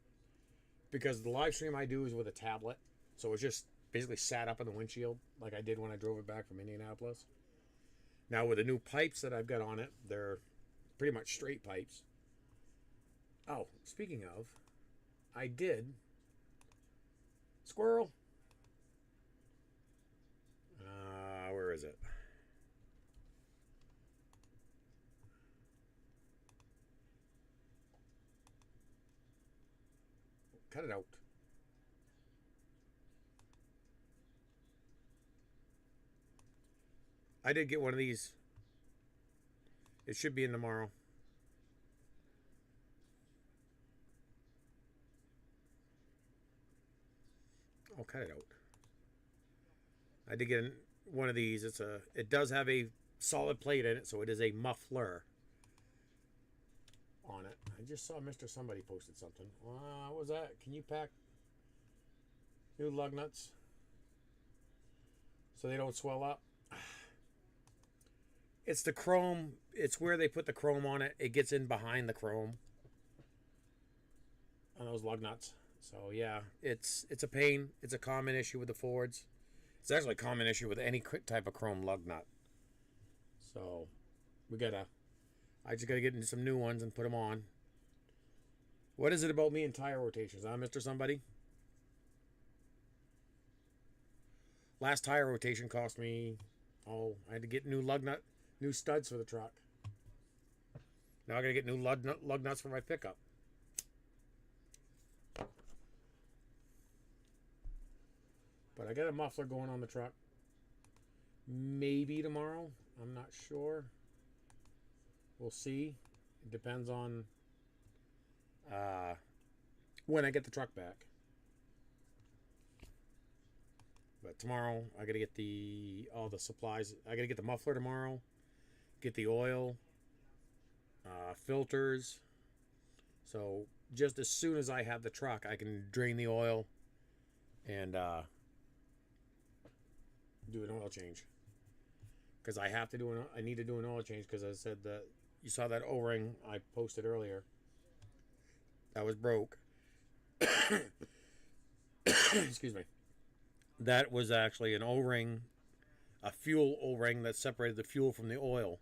because the live stream I do is with a tablet, so it's just basically sat up in the windshield like I did when I drove it back from Indianapolis. Now with the new pipes that I've got on it, they're pretty much straight pipes. Oh, speaking of, I did. Squirrel. Where is it? Cut it out. I did get one of these. It should be in tomorrow. I'll cut it out. I did get one of these. It does have a solid plate in it, so it is a muffler on it. I just saw Mr. Somebody posted something. What was that? Can you pack new lug nuts so they don't swell up? It's the chrome. It's where they put the chrome on it. It gets in behind the chrome on those lug nuts. So yeah, it's a pain. It's a common issue with the Fords. It's actually a common issue with any type of chrome lug nut. So I just gotta get into some new ones and put them on. What is it about me and tire rotations, huh, Mr. Somebody? Last tire rotation cost me, I had to get new lug nut, new studs for the truck. Now I gotta get new lug nuts for my pickup. But I got a muffler going on the truck. Maybe tomorrow. I'm not sure. We'll see. It depends on when I get the truck back. But tomorrow I gotta get all the supplies. I gotta get the muffler tomorrow. Get the oil, filters. So just as soon as I have the truck, I can drain the oil and do an oil change. Because I need to do an oil change because I said that you saw that O-ring I posted earlier. That was broke. Excuse me. That was actually an O-ring, a fuel O-ring that separated the fuel from the oil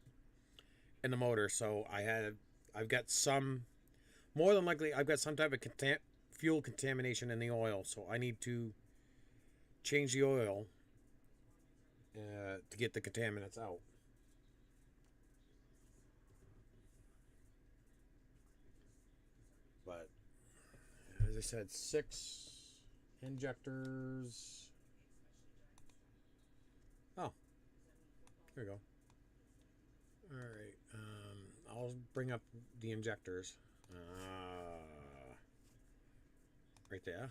in the motor. So I've got some, more than likely, I've got some type of fuel contamination in the oil. So I need to change the oil to get the contaminants out. But as I said, 6 injectors. Oh, here we go. All right, I'll bring up the injectors. Right there.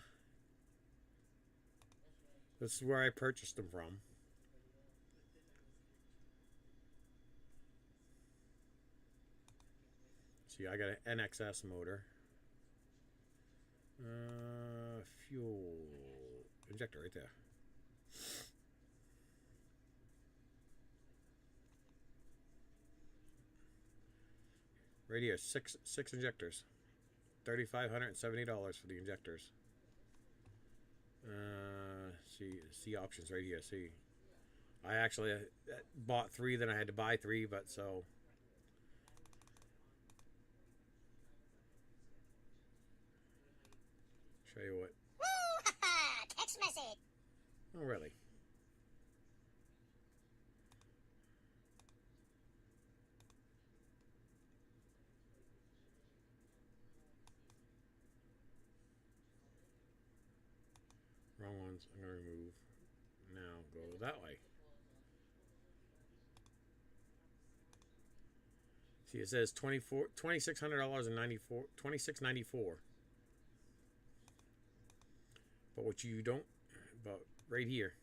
This is where I purchased them from. See, I got an NXS motor. Fuel injector right there. Right here, six injectors. $3,570 for the injectors. See options right here. See, I actually bought 3, then I had to buy 3, but so. Show you what. Woo! Ha! Text message. Oh, really? Wrong ones. I'm going to remove. Now go that way. See, it says $2,600.94, $2,694. But what you don't, but right here,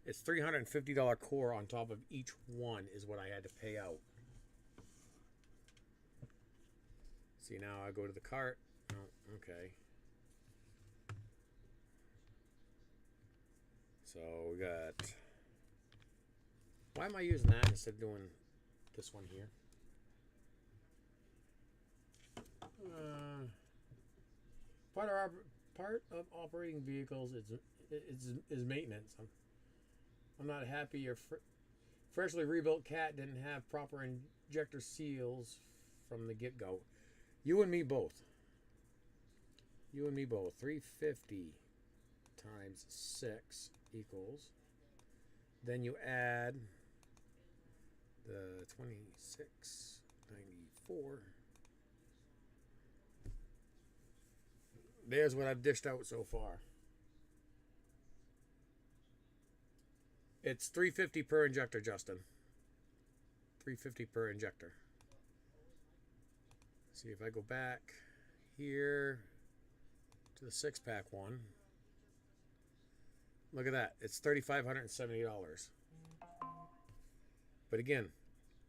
it's $350 core on top of each one is what I had to pay out. See, now I go to the cart. Oh, okay. So we got, why am I using that instead of doing this one here? Part of operating vehicles is maintenance. I'm not happy your freshly rebuilt Cat didn't have proper injector seals from the get-go. You and me both. You and me both. 350 times 6 equals. Then you add the 2694. There's what I've dished out so far. It's $350 per injector, Justin. $350 per injector. See if I go back here to the 6-pack one. Look at that. It's $3,570. But again,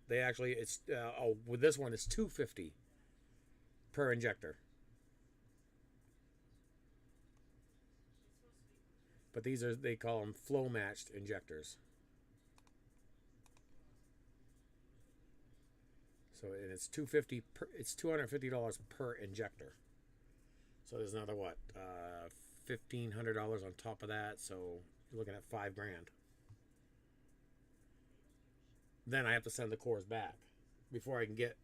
they actually, it's with this one it's $250 per injector. But these are, they call them flow matched injectors. So, and it's $250 per, it's $250 per injector. So there's another what, $1,500 on top of that. So you're looking at $5,000. Then I have to send the cores back before I can get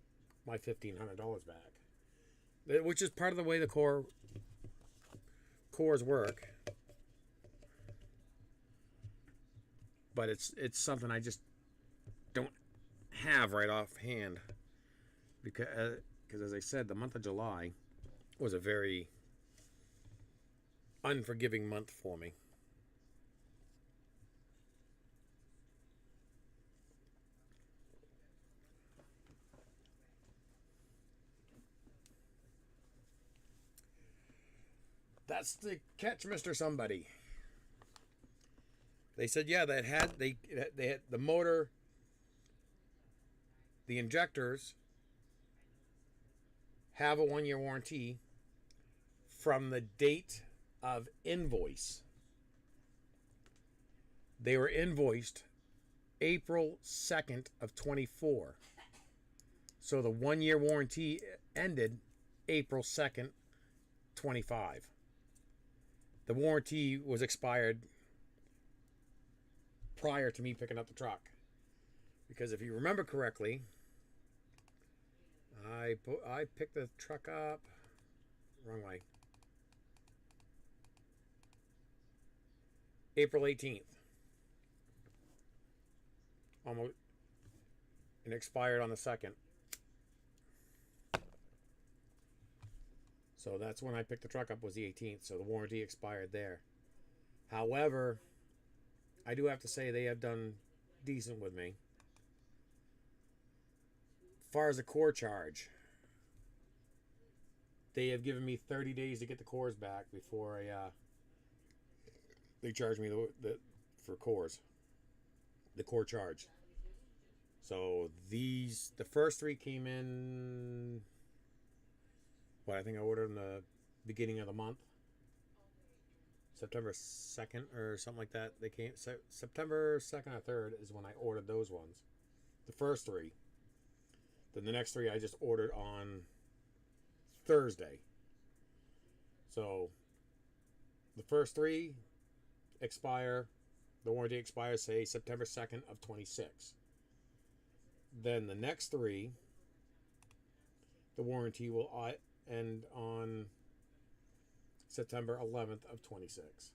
my $1,500 back, which is part of the way the cores work. But it's something I just don't have right offhand because as I said, the month of July was a very unforgiving month for me. That's the catch, Mr. Somebody. They said, yeah, they had the motor, the injectors have a 1-year warranty from the date of invoice. They were invoiced April 2nd of 24. So the 1-year warranty ended April 2nd, 25. The warranty was expired prior to me picking up the truck. Because if you remember correctly, I picked the truck up wrong way. April 18th. Almost, and expired on the 2nd. So that's when I picked the truck up, was the 18th. So the warranty expired there. However, I do have to say they have done decent with me. As far as the core charge, they have given me 30 days to get the cores back before they charge me for cores. The core charge. So the first 3 came in, I think I ordered in the beginning of the month. September 2nd or something like that. They came September 2nd or 3rd is when I ordered those ones. The first 3. Then the next 3 I just ordered on Thursday. So the first 3 expire. The warranty expires, say, September 2nd of 26. Then the next 3, the warranty will end on September 11th of 26.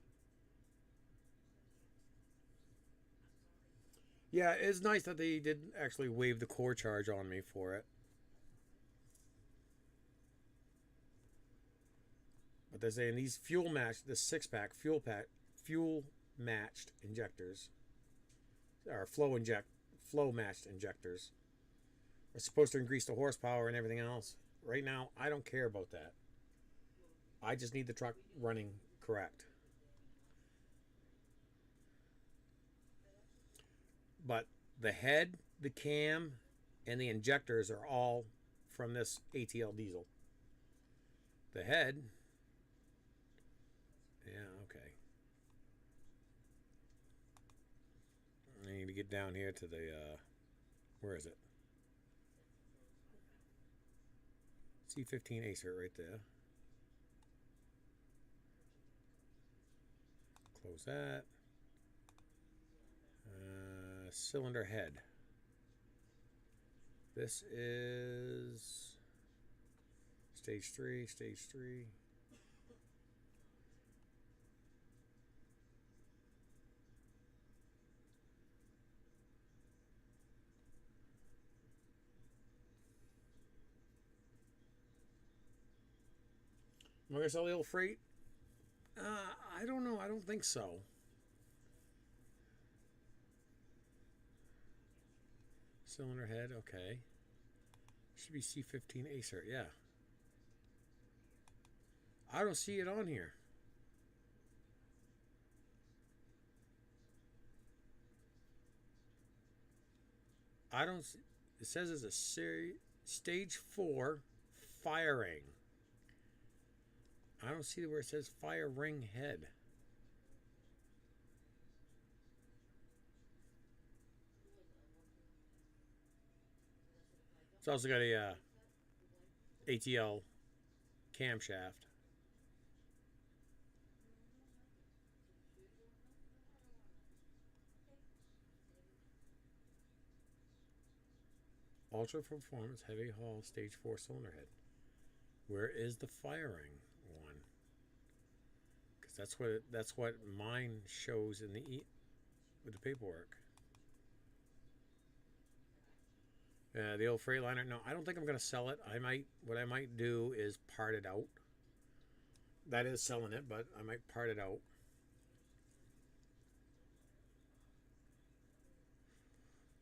Yeah, it's nice that they did actually waive the core charge on me for it. But they're saying these fuel matched, this 6-pack fuel matched injectors, or flow matched injectors, are supposed to increase the horsepower and everything else. Right now, I don't care about that. I just need the truck running correct. But the head, the cam, and the injectors are all from this ATL diesel. The head, yeah, okay. I need to get down here to the, where is it? C15 Acer right there. Close that. Cylinder head. This is stage 3, stage 3. Am I gonna sell the old freight? I don't know. I don't think so. Cylinder head, okay. Should be C15 Acer, yeah. I don't see it on here. I don't see, it says it's a stage 4 firing. I don't see where it says fire ring head. It's also got a ATL camshaft. Ultra performance heavy haul stage 4 cylinder head. Where is the firing one? Because that's what mine shows in with the paperwork. The old Freightliner. No, I don't think I'm going to sell it. What I might do is part it out. That is selling it, but I might part it out.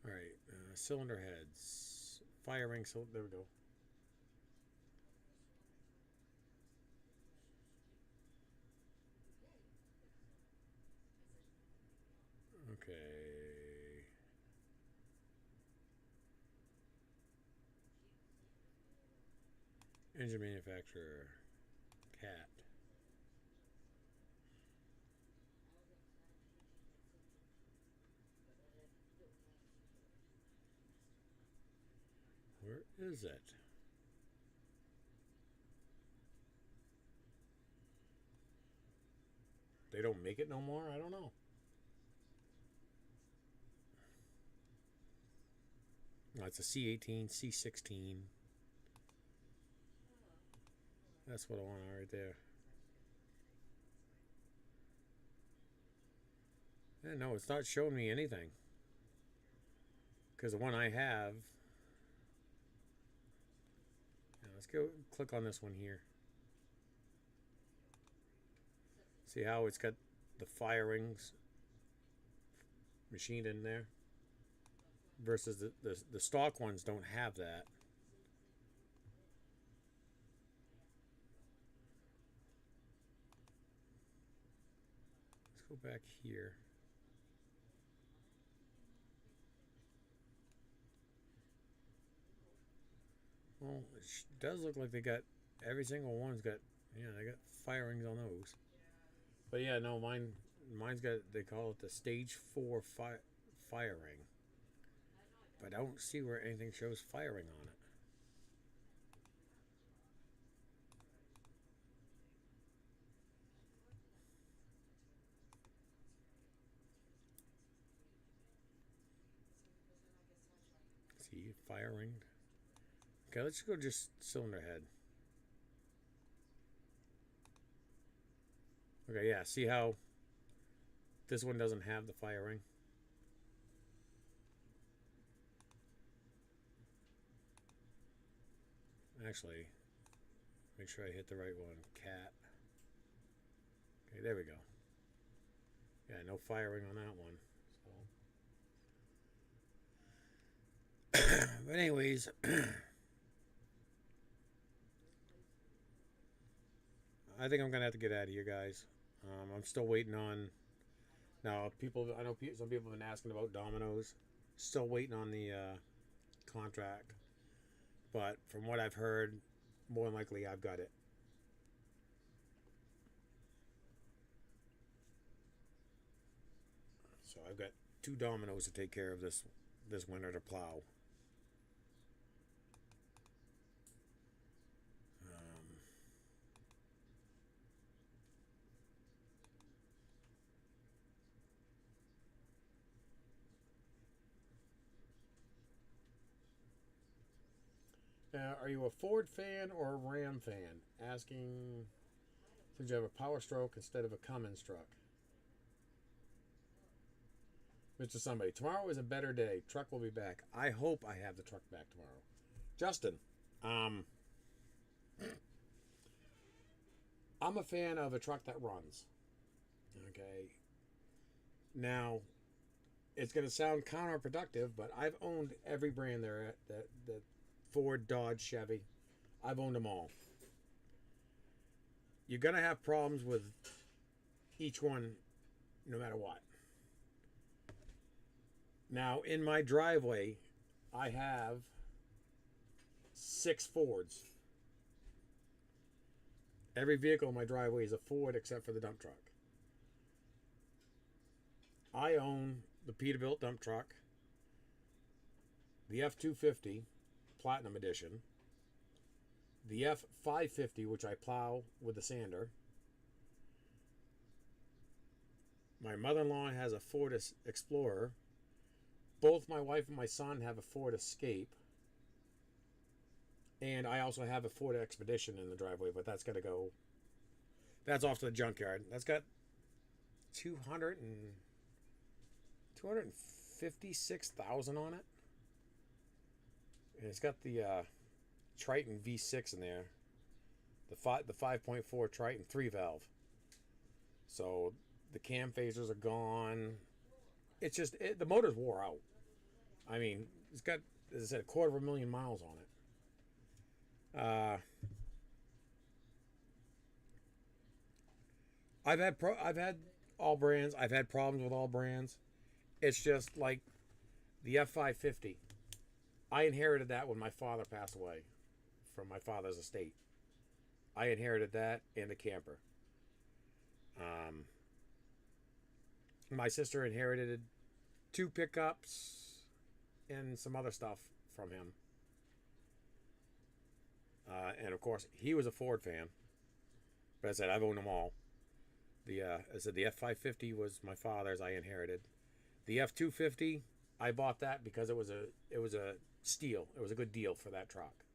All right, cylinder heads, firing. So there we go. Okay. Engine manufacturer, Cat. Where is it? They don't make it no more? I don't know. Oh, it's a C18, C16. That's what I want right there. Yeah, no, it's not showing me anything. Because the one I have... Yeah, let's go click on this one here. See how it's got the firings machined in there? Versus the stock ones don't have that. Let's go back here. Well, it does look like they got, every single one's got, yeah, they got firings on those. But yeah, no, mine's got, they call it the stage 4 firing. But I don't see where anything shows firing on it. See, firing. Okay, let's go just cylinder head. Okay, yeah, see how this one doesn't have the firing? Actually, make sure I hit the right one. Cat. Okay, there we go. Yeah, no firing on that one. So. But anyways, I think I'm gonna have to get out of here, guys. I'm still waiting on. Now, people. I know some people have been asking about Domino's. Still waiting on the contract. But from what I've heard, more than likely I've got it. So I've got 2 Domino's to take care of this winter to plow. Are you a Ford fan or a Ram fan? Asking, did you have a Power Stroke instead of a Cummins truck? Mr. Somebody, tomorrow is a better day. Truck will be back. I hope I have the truck back tomorrow. Justin, I'm a fan of a truck that runs. Okay. Now, it's going to sound counterproductive, but I've owned every brand there that Ford, Dodge, Chevy. I've owned them all. You're going to have problems with each one no matter what. Now, in my driveway, I have 6 Fords. Every vehicle in my driveway is a Ford except for the dump truck. I own the Peterbilt dump truck, the F-250 Platinum Edition, the F-550, which I plow with the sander. My mother-in-law has a Ford Explorer. Both my wife and my son have a Ford Escape. And I also have a Ford Expedition in the driveway, but that's got to go. That's off to the junkyard. That's got 256,000 on it. And it's got the Triton V6 in there. The 5.4 Triton 3-valve. So the cam phasers are gone. It's just, the motor's wore out. I mean, it's got, as I said, 250,000 miles on it. I've had all brands. I've had problems with all brands. It's just like the F-550. I inherited that when my father passed away from my father's estate. I inherited that and a camper. My sister inherited 2 pickups and some other stuff from him. And of course, he was a Ford fan. But I said, I've owned them all. I said the F550 was my father's. I inherited. The F250, I bought that because it was a steal. It was a good deal for that truck.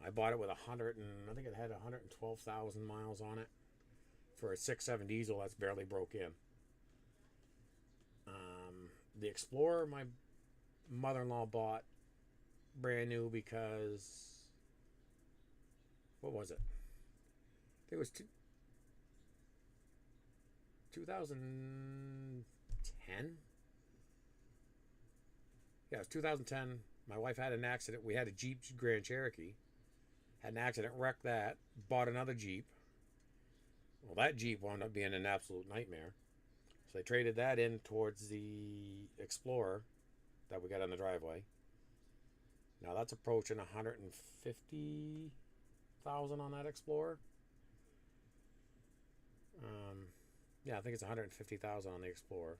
I bought it with I think it had 112,000 miles on it. For a 6.7 diesel, that's barely broke in. The Explorer, my mother-in-law bought brand new because, what was it? It was 2010. Yeah, it was 2010. My wife had an accident. We had a Jeep Grand Cherokee. Had an accident, wrecked that. Bought another Jeep. Well, that Jeep wound up being an absolute nightmare. So they traded that in towards the Explorer that we got on the driveway. Now that's approaching 150,000 on that Explorer. Yeah, I think it's 150,000 on the Explorer.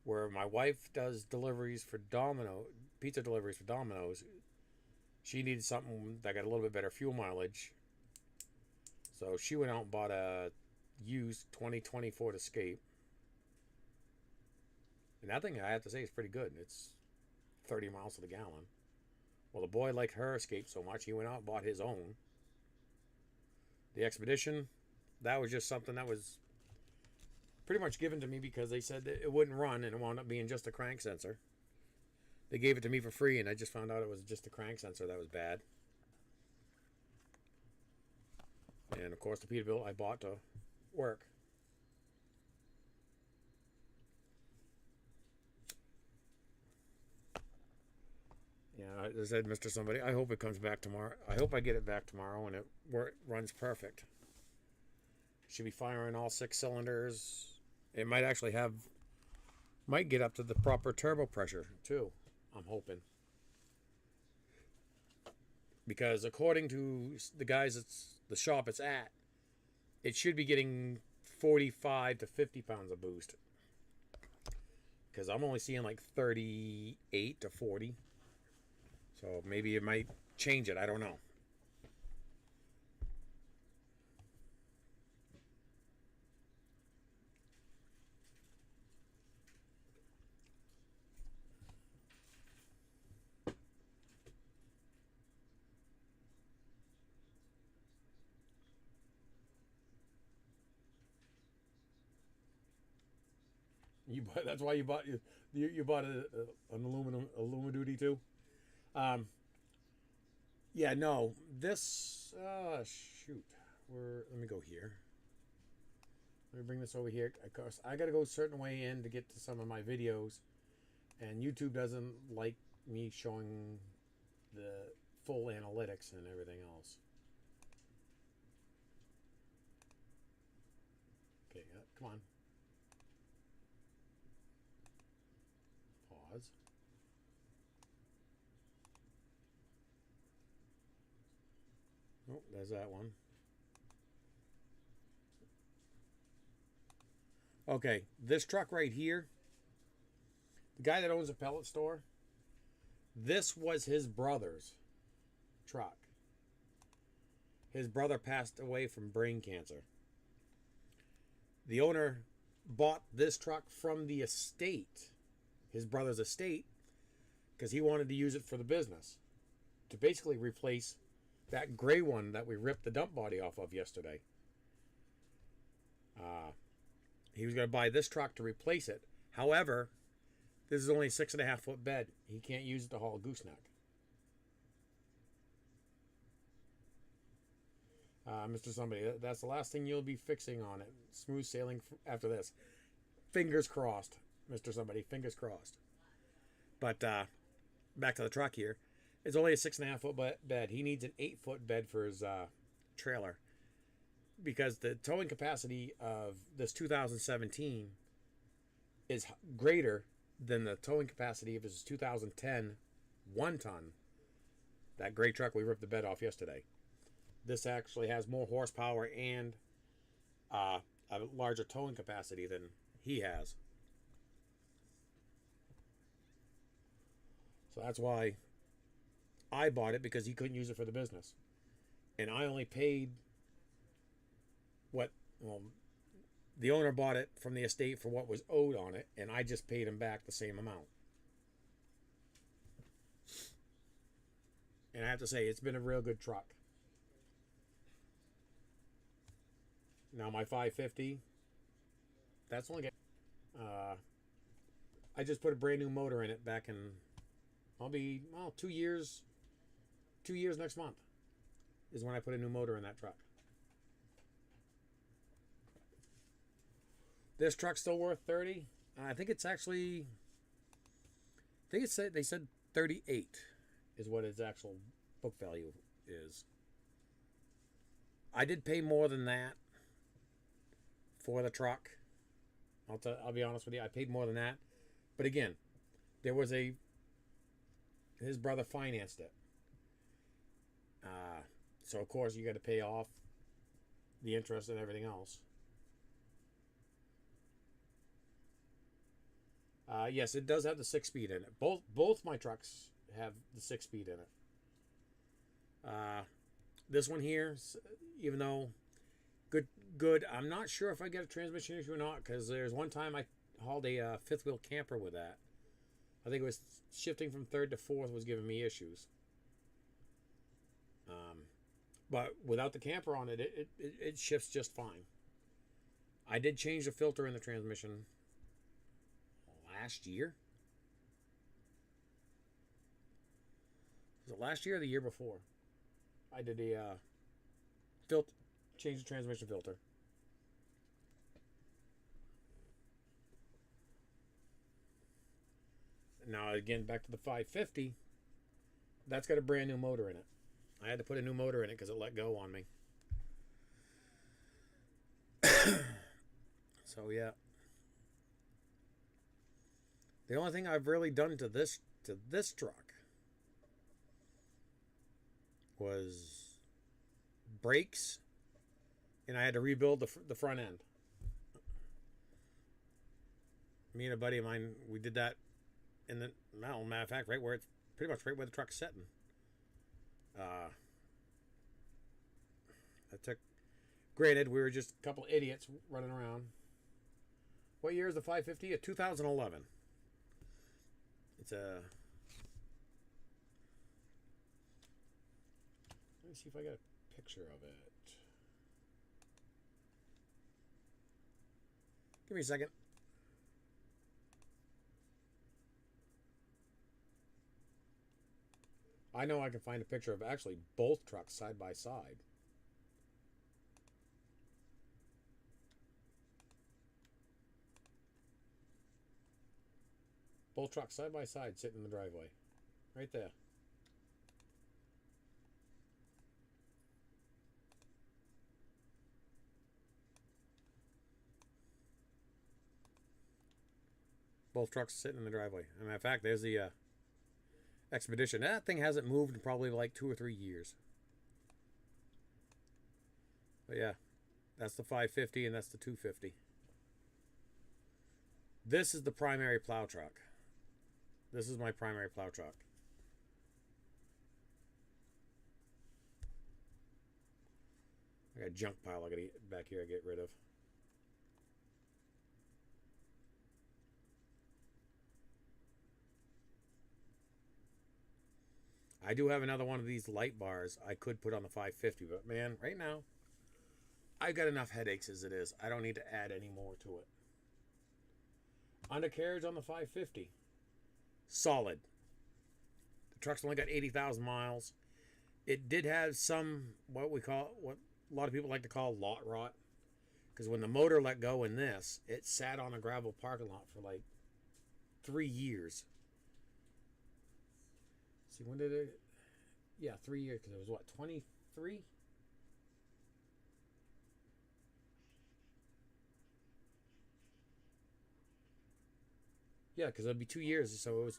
Where my wife does deliveries for pizza deliveries for Domino's, she needed something that got a little bit better fuel mileage. So she went out and bought a used 2020 Ford Escape. And that thing, I have to say, is pretty good. It's 30 miles to the gallon. Well, the boy liked her Escape so much, he went out and bought his own. The Expedition, that was just something that was pretty much given to me because they said that it wouldn't run, and it wound up being just a crank sensor. They gave it to me for free, and I just found out it was just a crank sensor that was bad. And of course, the Peterbilt I bought to work. Yeah, as I said, Mr. Somebody, I hope it comes back tomorrow. I hope I get it back tomorrow and it runs perfect. Should be firing all 6 cylinders. It might actually might get up to the proper turbo pressure too, I'm hoping. Because according to the guys at the shop it's at, it should be getting 45 to 50 pounds of boost. Because I'm only seeing like 38 to 40. So maybe it might change it. I don't know. That's why you bought an Alumaduty too. Yeah, no, this shoot. Let me go here. Let me bring this over here. Of course, I got to go a certain way in to get to some of my videos, and YouTube doesn't like me showing the full analytics and everything else. Okay, come on. Pause. Oh, there's that one. Okay, this truck right here, the guy that owns a pellet store, this was his brother's truck. His brother passed away from brain cancer. The owner bought this truck from the estate, his brother's estate, because he wanted to use it for the business, to basically replace that gray one that we ripped the dump body off of yesterday. He was going to buy this truck to replace it. However, this is only a 6.5 foot bed. He can't use it to haul gooseneck. Mr. Somebody, that's the last thing you'll be fixing on it. Smooth sailing after this. Fingers crossed, Mr. Somebody. Fingers crossed. But back to the truck here. It's only a 6.5 foot bed. He needs an 8 foot bed for his trailer, because the towing capacity of this 2017 is greater than the towing capacity of his 2010 1-ton. That gray truck we ripped the bed off yesterday. This actually has more horsepower and a larger towing capacity than he has. So that's why I bought it because he couldn't use it for the business. And I only paid what, well, the owner bought it from the estate for what was owed on it, and I just paid him back the same amount. And I have to say, it's been a real good truck. Now my 550, that's only I just put a brand new motor in it back in, I'll be, well, 2 years. 2 years next month is when I put a new motor in that truck. This truck's still worth 30. I think it's actually, I think it's, they said 38 is what its actual book value is. I did pay more than that for the truck. I'll be honest with you, I paid more than that. But again, there was his brother financed it. So of course you got to pay off the interest and everything else. Yes, it does have the 6-speed in it. Both my trucks have the 6-speed in it. This one here, even though good, I'm not sure if I get a transmission issue or not, because there's one time I hauled a fifth wheel camper with that. I think it was shifting from third to fourth was giving me issues. But without the camper on it, it shifts just fine. I did change the filter in the transmission last year. Was it last year or the year before? I did a change the transmission filter. Now again, back to the 550. That's got a brand new motor in it. I had to put a new motor in it because it let go on me. So yeah. The only thing I've really done to this truck was brakes, and I had to rebuild the front end. Me and a buddy of mine, we did that in the matter of fact, right where it's pretty much right where the truck's sitting. Granted, we were just a couple idiots running around. What year is the 550? 2011. It's a... Let me see if I got a picture of it. Give me a second. I know I can find a picture of actually both trucks side by side. Both trucks side by side sitting in the driveway. Right there. Both trucks sitting in the driveway. As a matter of fact, there's the Expedition. That thing hasn't moved in probably like 2 or 3 years. But yeah, that's the 550 and that's the 250. This is the primary plow truck. This is my primary plow truck. I got a junk pile I gotta back here to get rid of. I do have another one of these light bars I could put on the 550, but man, right now, I've got enough headaches as it is. I don't need to add any more to it. Undercarriage on the 550. Solid. The truck's only got 80,000 miles. It did have some, what a lot of people like to call lot rot. Because when the motor let go in this, it sat on a gravel parking lot for like 3 years. See, when did it? Yeah, 3 years, because it was what, 23? Yeah, because it'd be 2 years, so it was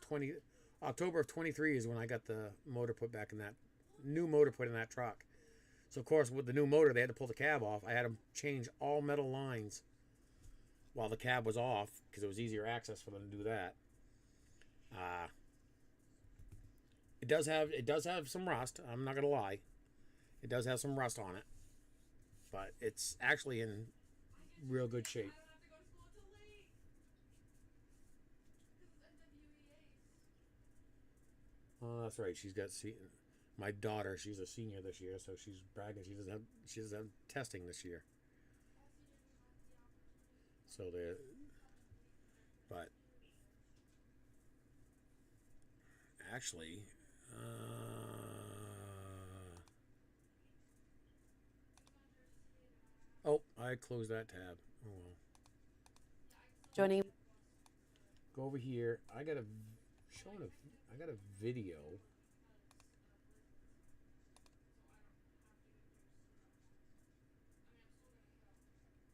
October of 23 is when I got the motor put back in that, new motor put in that truck. So of course, with the new motor, they had to pull the cab off. I had to change all metal lines while the cab was off, because it was easier access for them to do that. It does have some rust. I'm not gonna lie. It does have some rust on it, but it's actually in real good shape. Oh, that's right. She's got my daughter. She's a senior this year, so she's bragging. She doesn't have testing this year. So but actually, oh, I closed that tab. Oh well. Johnny. Go over here. I got a video.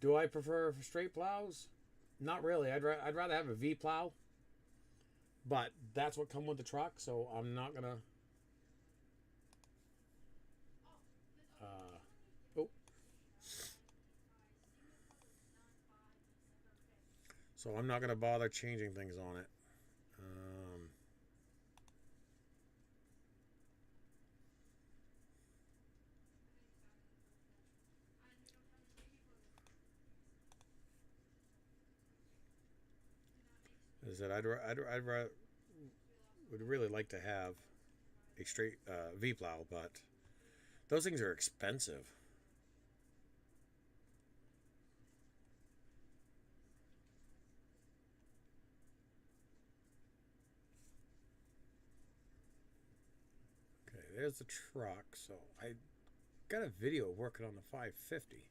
Do I prefer straight plows? Not really. I'd rather have a V plow. But that's what come with the truck, so I'm not gonna. Oh. So I'm not gonna bother changing things on it. Is that would really like to have a straight V plow, but those things are expensive. Okay, there's the truck. So I got a video working on the 550.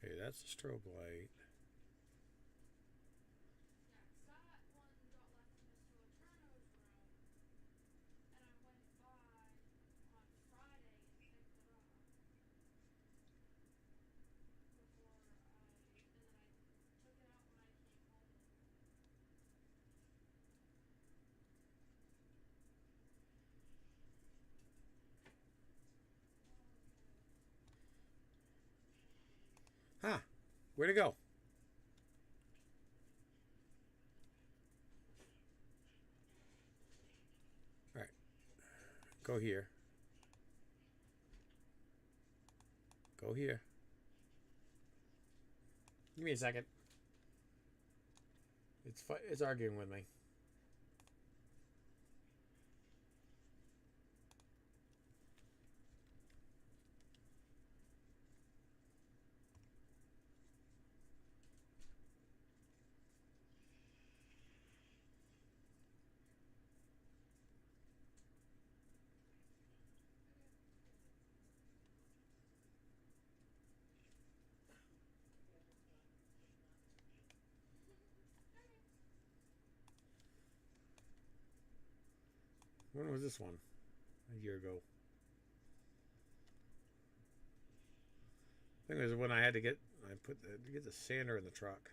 Okay, that's the strobe light. Huh. Where'd it go? Alright. Go here. Go here. Give me a second. It's arguing with me. When was this one? A year ago. I think it was when I had to get the sander in the truck.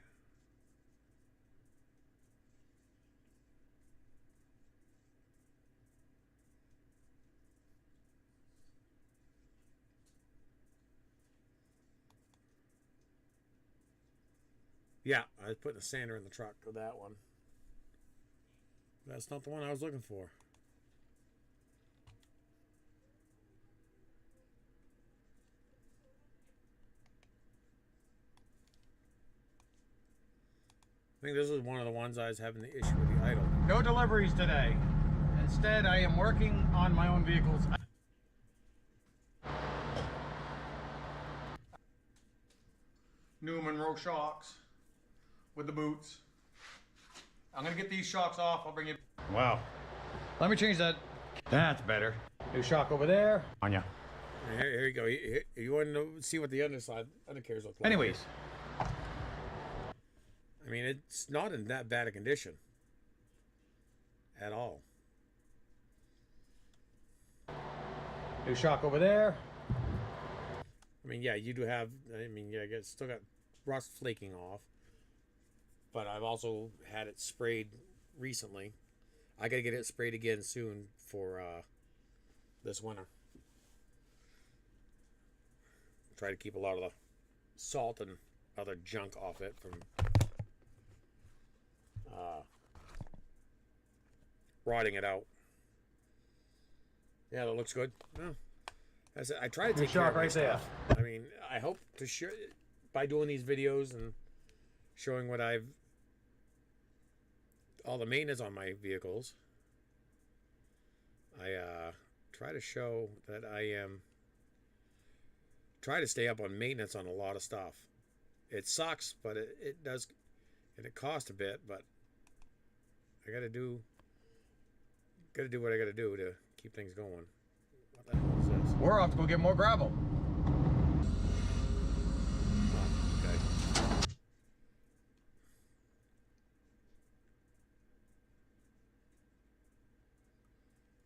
Yeah, I was putting a sander in the truck for that one. That's not the one I was looking for. I think this is one of the ones I was having the issue with the idle. No deliveries today. Instead, I am working on my own vehicles. New Monroe shocks with the boots. I'm gonna get these shocks off. I'll bring you. Wow. Let me change that. That's better. New shock over there. On ya. Here you go. You want to see what the undercarriage look like? Anyways. I mean, it's not in that bad a condition. At all. New shock over there. I mean, yeah, you do have. I mean, yeah, I guess still got rust flaking off. but I've also had it sprayed recently. I gotta get it sprayed again soon for this winter. Try to keep a lot of the salt and other junk off it from rotting it out. Yeah, that looks good. Yeah. I try to take care of my stuff. I mean, I hope to share by doing these videos and showing what all the maintenance on my vehicles. I try to show that try to stay up on maintenance on a lot of stuff. It sucks, but it does, and it costs a bit, but I gotta do what I gotta do to keep things going. What the hell is this? We're off to go get more gravel. Okay.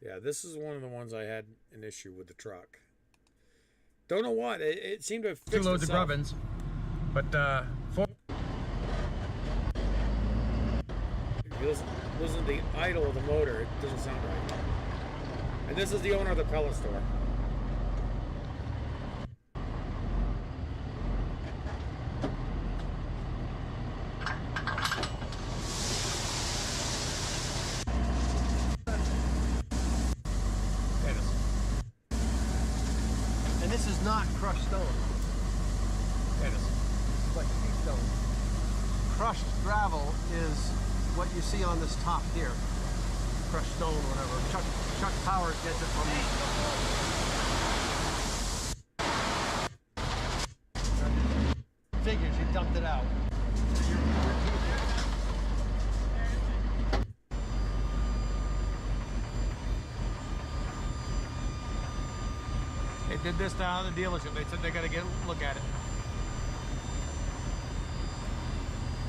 Yeah, this is one of the ones I had an issue with the truck. Don't know what. It seemed to have fixed 2 loads itself. of grubbins, but If you listen to the idle of the motor, it doesn't sound right. And this is the owner of the pellet store. And this is not crushed stone. it is. This is like sea stone. Crushed gravel is what you see on this top here. Crushed stone, whatever. Chuck Powers gets it from figures, you dumped it out. They did this down at the dealership. They said they got to look at it.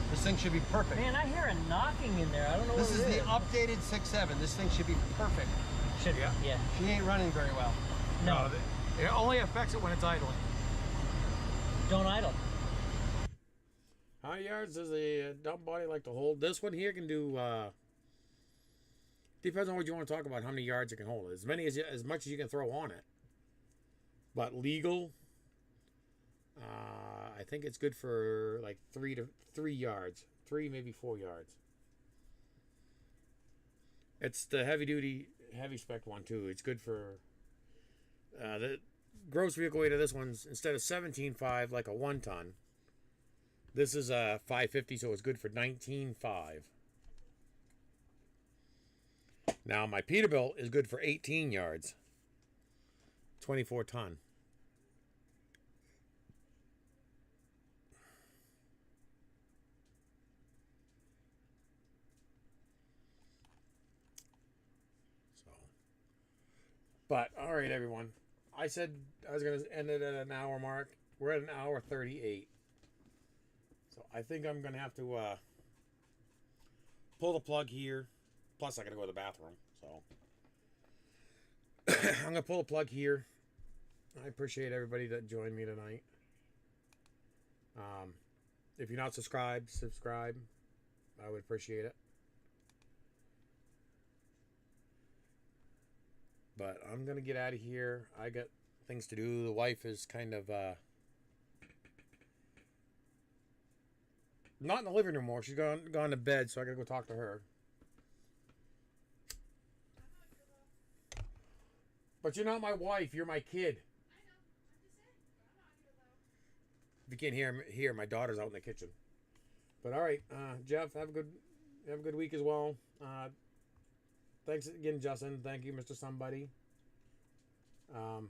This thing should be perfect. Man, I hear a knocking in there. I don't know This what is it the updated 6.7. This thing should be perfect. Should be, yeah. She ain't running very well. No. It only affects it when it's idling. Don't idle. How many yards does a dump body like to hold? This one here can do, depends on what you want to talk about, how many yards it can hold. As much as you can throw on it. But legal, I think it's good for like 3 yards. 3, maybe 4 yards. It's the heavy spec one too. It's good for, the gross vehicle weight of this one's, instead of 17.5 like a 1 ton, this is a 550, so it's good for 19.5. Now my Peterbilt is good for 18 yards. 24 ton. So, but all right, everyone. I said I was going to end it at an hour mark. We're at an hour 38. So I think I'm going to have to pull the plug here. Plus, I got to go to the bathroom. So I'm going to pull the plug here. I appreciate everybody that joined me tonight. If you're not subscribed, subscribe. I would appreciate it. But I'm going to get out of here. I got things to do. The wife is kind of not in the living room anymore. She's gone to bed, so I got to go talk to her. But you're not my wife. You're my kid. If you can't hear, my daughter's out in the kitchen. But all right, Jeff, have a good week as well. Thanks again, Justin. Thank you, Mr. Somebody. I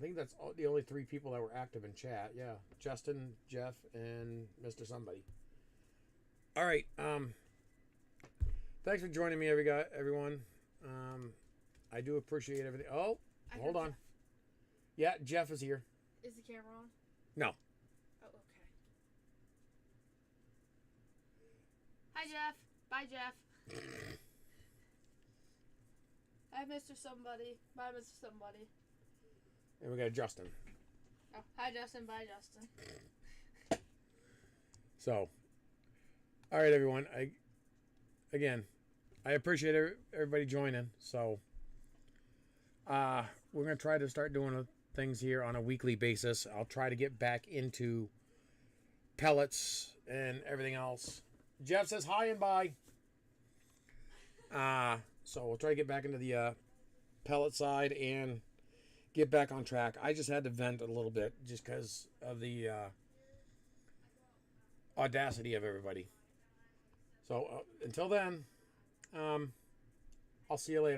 think that's the only 3 people that were active in chat. Yeah, Justin, Jeff, and Mr. Somebody. All right. Thanks for joining me, everyone. I do appreciate everything. Oh, hold on. Yeah, Jeff is here. Is the camera on? No. Oh, okay. Hi, Jeff. Bye, Jeff. Hi, Mr. Somebody. Bye, Mr. Somebody. And we got Justin. Oh, hi, Justin. Bye, Justin. So, All right, everyone. I appreciate everybody joining. So, we're gonna try to start doing things here on a weekly basis. I'll try to get back into pellets and everything else. Jeff says hi and bye. So we'll try to get back into the pellet side and get back on track. I just had to vent a little bit just because of the audacity of everybody. So until then, I'll see you later.